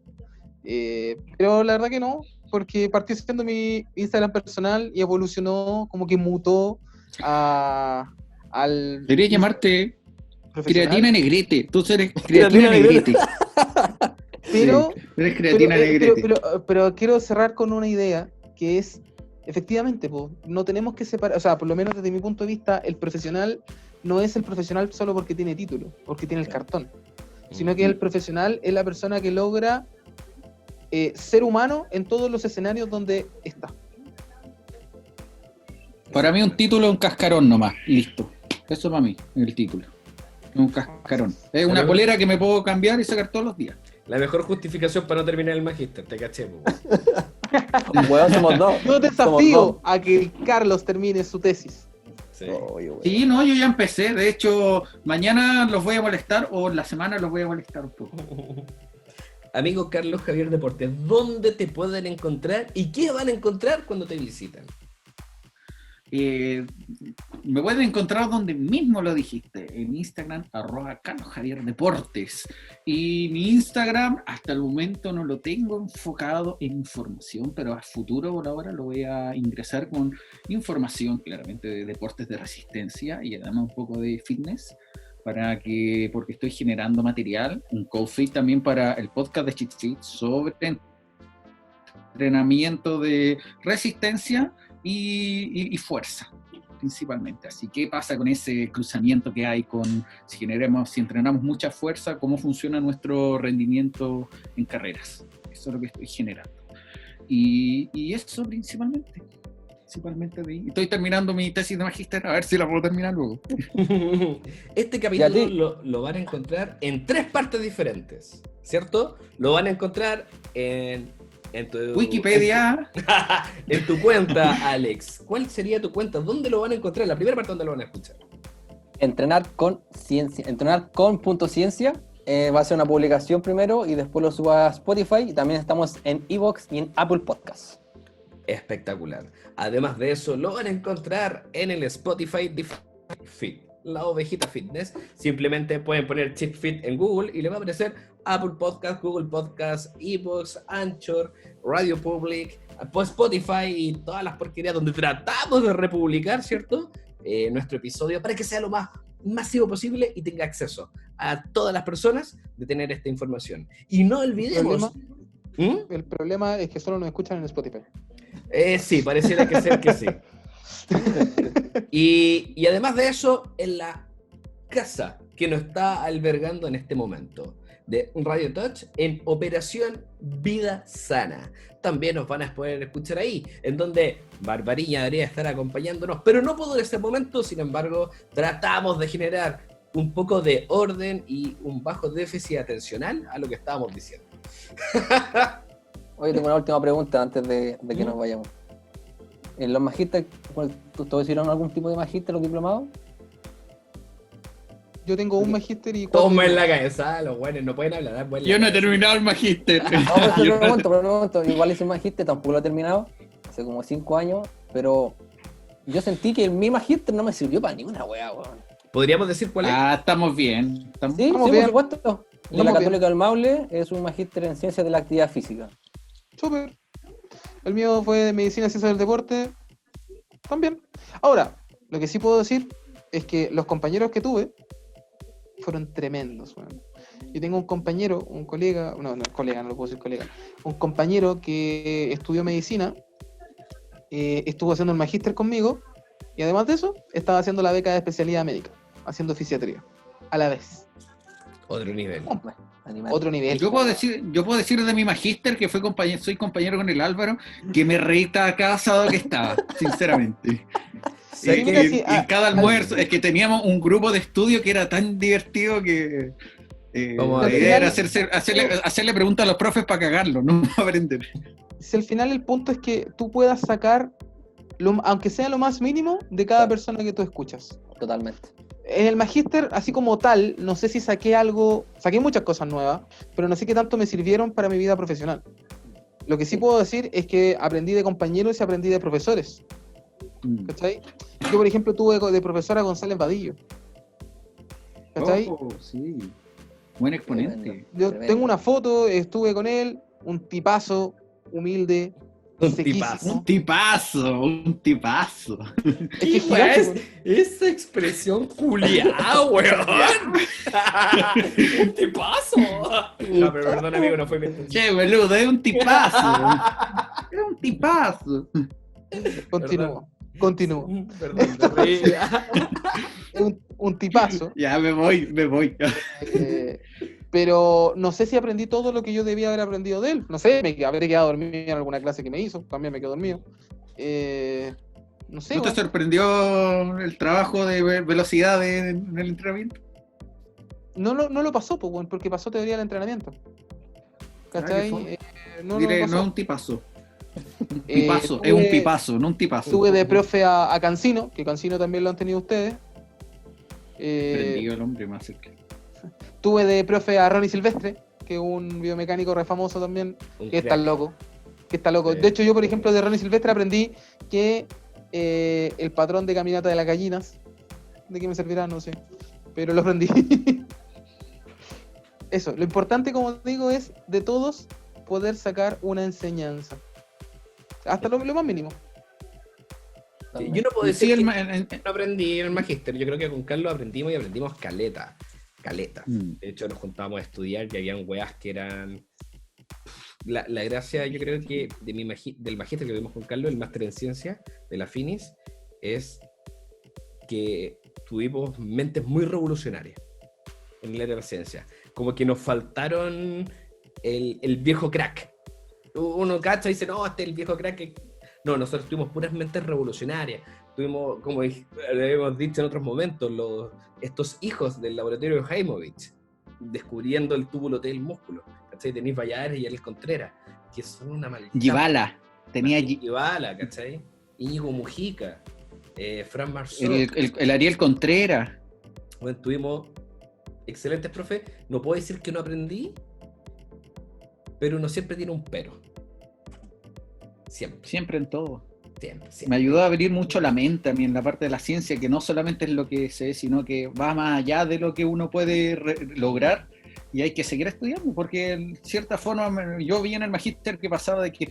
Pero la verdad que no, porque partió siendo mi Instagram personal y evolucionó, como que mutó al... Debería llamarte Creatina Negrete. Tú eres Creatina Negrete. Pero Eres creatina negrete. Pero quiero cerrar con una idea que es, efectivamente, po, no tenemos que separar, o sea, por lo menos desde mi punto de vista, el profesional no es el profesional solo porque tiene título, porque tiene el cartón, sino que el profesional es la persona que logra ser humano en todos los escenarios donde está. Para mí un título es un cascarón nomás, listo. Eso para mí, el título. Un cascarón. Es una polera que me puedo cambiar y sacar todos los días. La mejor justificación para no terminar el magíster, te caché, po. Bueno, somos dos. Yo desafío a que Carlos termine su tesis. Sí. Sí, no, yo ya empecé. De hecho, mañana los voy a molestar o la semana los voy a molestar un poco. Amigo Carlos Javier Deportes, ¿dónde te pueden encontrar y qué van a encontrar cuando te visitan? Me pueden encontrar donde mismo lo dijiste, en Instagram, @CarlosJavierDeportes. Y mi Instagram, hasta el momento no lo tengo enfocado en información, pero a futuro, por ahora, lo voy a ingresar con información, claramente, de deportes de resistencia y además un poco de fitness, porque estoy generando material, un co-fit también para el podcast de Cheat Fit sobre entrenamiento de resistencia y fuerza, principalmente. Así que, ¿qué pasa con ese cruzamiento que hay si entrenamos mucha fuerza, cómo funciona nuestro rendimiento en carreras? Eso es lo que estoy generando. Y eso principalmente de ahí. Estoy terminando mi tesis de magíster, a ver si la puedo terminar luego. Este capítulo lo van a encontrar en 3 partes diferentes, ¿cierto? Lo van a encontrar en tu Wikipedia. En tu cuenta, Alex. ¿Cuál sería tu cuenta? ¿Dónde lo van a encontrar? La primera parte donde lo van a escuchar. Entrenar con ciencia. Entrenar con .ciencia. Va a ser una publicación primero y después lo subo a Spotify. Y también estamos en iVoox y en Apple Podcasts. Espectacular. Además de eso, lo van a encontrar en el Spotify de Fit, la ovejita fitness. Simplemente pueden poner Chip Fit en Google y le va a aparecer Apple Podcast, Google Podcast, iVoox, Anchor, Radio Public, Spotify y todas las porquerías donde tratamos de republicar, ¿cierto? Nuestro episodio para que sea lo más masivo posible y tenga acceso a todas las personas de tener esta información. Y no olvidemos... El problema es que solo nos escuchan en Spotify. Sí, pareciera que ser que sí. Y además de eso, en la casa que nos está albergando en este momento de Radio Touch, en Operación Vida Sana. También nos van a poder escuchar ahí, en donde Barbarilla debería estar acompañándonos, pero no pudo en este momento. Sin embargo, tratamos de generar un poco de orden y un bajo déficit atencional a lo que estábamos diciendo. Oye, tengo una última pregunta antes de que nos vayamos. ¿En los magísteres, ¿todos hicieron algún tipo de magíster o diplomado? Yo tengo un magíster y... Toma en la cabeza, los buenos no pueden hablar. Yo no he terminado el magíster. No, pero pregunto. Igual hice un magíster, tampoco lo he terminado, hace como 5 años, pero yo sentí que mi magíster no me sirvió para ninguna wea, weón. ¿Podríamos decir cuál es? Estamos bien. Sí, bien. por supuesto. De la Estamos Católica del Maule es un magíster en Ciencias de la Actividad Física. Súper. El mío fue de Medicina y Ciencias del Deporte. También. Ahora, lo que sí puedo decir es que los compañeros que tuve fueron tremendos, weón. Yo tengo un compañero, un colega, no lo puedo decir colega, un compañero que estudió medicina, estuvo haciendo el magíster conmigo, y además de eso, estaba haciendo la beca de especialidad médica, haciendo fisiatría, a la vez. Otro nivel. Otro nivel. Yo puedo decir de mi magíster que soy compañero con el Álvaro, que me reí cada sábado que estaba, sinceramente. Sí, mira, sí, en cada almuerzo, es que teníamos un grupo de estudio que era tan divertido que la idea era hacerle preguntas a los profes para cagarlo, no para aprender. Si al final el punto es que tú puedas sacar, aunque sea lo más mínimo, de cada persona que tú escuchas. Totalmente. En el magíster, así como tal, no sé si saqué muchas cosas nuevas, pero no sé qué tanto me sirvieron para mi vida profesional. Lo que sí puedo decir es que aprendí de compañeros y aprendí de profesores. ¿Cachai? Yo, por ejemplo, tuve de profesora González Vadillo. ¿Cachai? Oh, sí. Buen exponente. Yo tengo una foto, estuve con él, un tipazo, humilde, sequísimo. Un tipazo. Es que es gigante, Esa expresión culiada, weón. Un tipazo. No, pero perdón, amigo, no fue mi intención. Che, boludo, es un tipazo. Es un tipazo. Continúo. Perdón, te reí. Es un tipazo. Ya, me voy. Pero no sé si aprendí todo lo que yo debía haber aprendido de él. No sé, habré quedado dormido en alguna clase que me hizo. También me quedé dormido. No sé. ¿No te sorprendió el trabajo de velocidad en el entrenamiento? No lo pasó, pues, bueno, porque pasó teoría del entrenamiento. ¿Cachai? No Diré, pasó. no es un tipazo. Un pipazo, es un pipazo, no un tipazo. Tuve de profe a Cancino, que Cancino también lo han tenido ustedes. Prendido el hombre más cerca. Tuve de profe a Ronnie Silvestre, que es un biomecánico re famoso también, que está loco. Sí. De hecho, yo, por ejemplo, de Ronnie Silvestre aprendí que el patrón de caminata de las gallinas, ¿de qué me servirá? No sé, pero lo aprendí. Eso, lo importante, como digo, es de todos poder sacar una enseñanza. Hasta lo más mínimo. Sí, yo no puedo decir Sí, que el- no aprendí en el magíster. Yo creo que con Carlos aprendimos y aprendimos caleta. De hecho, nos juntábamos a estudiar y habían weas que eran... La gracia, yo creo que del magíster que vimos con Carlos, el máster en ciencia de la Finis, es que tuvimos mentes muy revolucionarias en el área de la ciencia. Como que nos faltaron el viejo crack. Uno cacha y dice, no, este es el viejo crack. No, nosotros tuvimos puras mentes revolucionarias. Tuvimos, como hemos dicho en otros momentos, estos hijos del laboratorio de Heimovich, descubriendo el túbulo T del músculo. ¿Cachai? Tenéis Valladares y Alex Contreras, que son una maldita. Givala. Tenía Givala, ¿cachai? Íñigo Mujica, Fran Marceau. el Ariel Contreras. Bueno, tuvimos excelentes profes. No puedo decir que no aprendí, pero uno siempre tiene un pero. Siempre en todo. Siempre. Me ayudó a abrir mucho la mente a mí en la parte de la ciencia, que no solamente es lo que se ve, sino que va más allá de lo que uno puede lograr, y hay que seguir estudiando, porque en cierta forma yo vi en el magíster que pasaba de que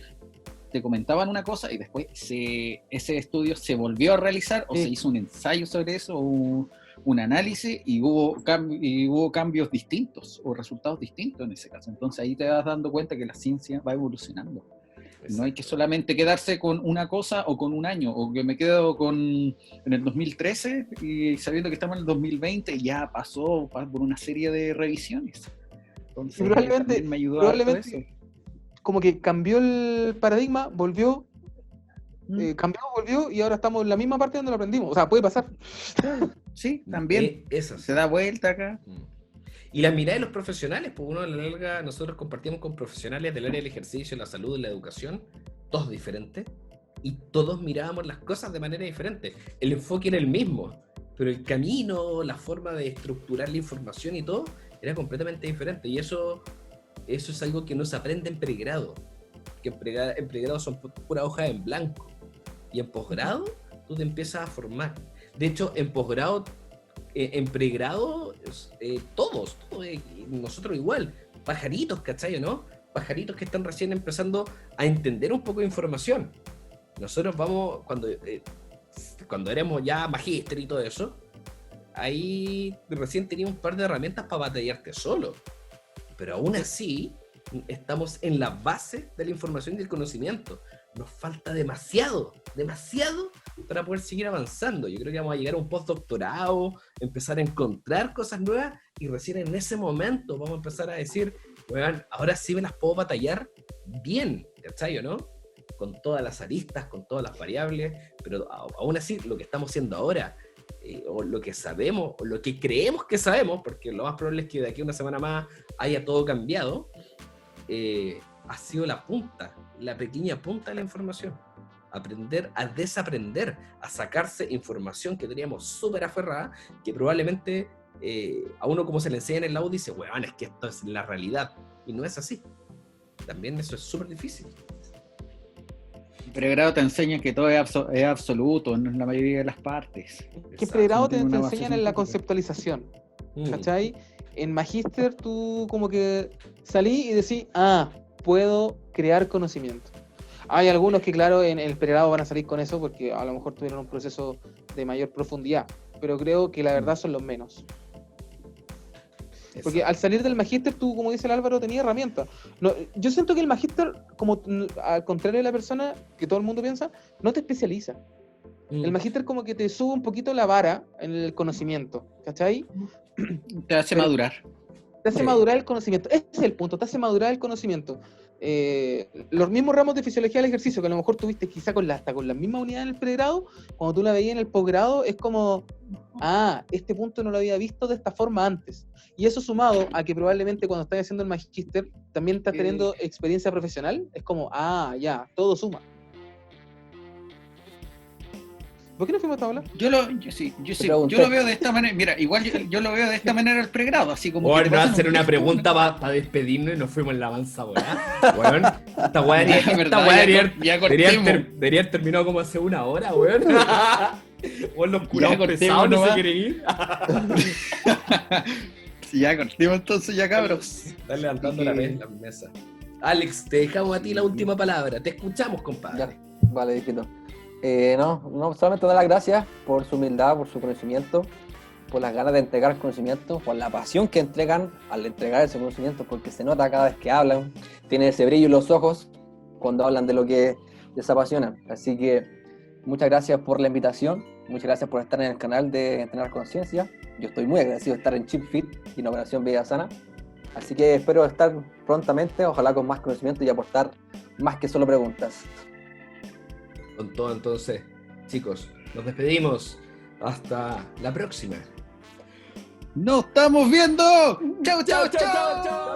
te comentaban una cosa y después ese estudio se volvió a realizar o se hizo un ensayo sobre eso o un análisis y hubo cambios distintos o resultados distintos en ese caso. Entonces ahí te vas dando cuenta que la ciencia va evolucionando. No hay que solamente quedarse con una cosa o con un año, o que me quedo en el 2013 y sabiendo que estamos en el 2020 ya pasó por una serie de revisiones. Entonces, probablemente me ayudó a eso. Como que cambió el paradigma, volvió, volvió y ahora estamos en la misma parte donde lo aprendimos. O sea, puede pasar. Sí, también. Eso Se da vuelta acá. Y la mirada de los profesionales, pues uno a la larga, nosotros compartimos con profesionales del área del ejercicio, la salud y la educación, todos diferentes, y todos mirábamos las cosas de manera diferente. El enfoque era el mismo, pero el camino, la forma de estructurar la información y todo, era completamente diferente. Y eso es algo que no se aprende en pregrado, que en pregrado son pura hoja en blanco, y en posgrado tú te empiezas a formar. De hecho, en posgrado, en pregrado, todos, nosotros igual, pajaritos, ¿cachai? ¿No? Pajaritos que están recién empezando a entender un poco de información. Nosotros vamos, cuando éramos ya magíster y todo eso, ahí recién teníamos un par de herramientas para batallarte solo. Pero aún así, estamos en la base de la información y del conocimiento. Nos falta demasiado para poder seguir avanzando. Yo creo que vamos a llegar a un postdoctorado, empezar a encontrar cosas nuevas y recién en ese momento vamos a empezar a decir, bueno, ahora sí me las puedo batallar bien, ¿cachai o no? Con todas las aristas, con todas las variables, pero aún así lo que estamos haciendo ahora, o lo que sabemos, o lo que creemos que sabemos, porque lo más probable es que de aquí a una semana más haya todo cambiado, ha sido la pequeña punta de la información. Aprender a desaprender, a sacarse información que teníamos súper aferrada, que probablemente a uno como se le enseña en el lado dice, weón, es que esto es la realidad, y no es así. También eso es súper difícil. Pregrado te enseña que todo es absoluto en la mayoría de las partes. Que pregrado te enseñan en la conceptualización, ¿cachai? En magíster tú como que salí y decís, puedo crear conocimiento. Hay algunos que claro en el pregrado van a salir con eso porque a lo mejor tuvieron un proceso de mayor profundidad, pero creo que la verdad son los menos. Porque al salir del magíster, tú, como dice el Álvaro, tenías herramientas. No, yo siento que el magíster, como al contrario de la persona que todo el mundo piensa, no te especializa. El magíster como que te sube un poquito la vara en el conocimiento, ¿cachai? Te hace madurar. Te hace madurar el conocimiento. Ese es el punto, te hace madurar el conocimiento. Los mismos ramos de fisiología del ejercicio que a lo mejor tuviste quizá hasta con la misma unidad en el pregrado, cuando tú la veías en el posgrado, es como, este punto no lo había visto de esta forma antes. Y eso sumado a que probablemente cuando estás haciendo el magíster también estás teniendo experiencia profesional, es como, ya, todo suma. ¿Por qué no fuimos a hablar? Yo lo veo de esta manera. Mira, igual yo lo veo de esta manera el pregrado, así como. Ahora va a hacer una pregunta para despedirnos y nos fuimos en la avanza, weón. Esta weá debería haber terminado como hace una hora, weón. O los curados pesados no se quieren ir. Si ya cortimos entonces ya, cabros. Están levantando la mesa. Alex, te dejamos a ti la última palabra. Te escuchamos, compadre. Ya, vale, dijito. No, solamente dar las gracias por su humildad, por su conocimiento, por las ganas de entregar conocimiento, por la pasión que entregan al entregar ese conocimiento, porque se nota cada vez que hablan, tienen ese brillo en los ojos cuando hablan de lo que les apasiona. Así que muchas gracias por la invitación, muchas gracias por estar en el canal de Entrenar Conciencia. Yo estoy muy agradecido de estar en Chip Fit y en Operación Vida Sana. Así que espero estar prontamente, ojalá con más conocimiento y aportar más que solo preguntas. Con todo, entonces, chicos, nos despedimos. Hasta la próxima. ¡Nos estamos viendo! ¡Chau, chau, chau!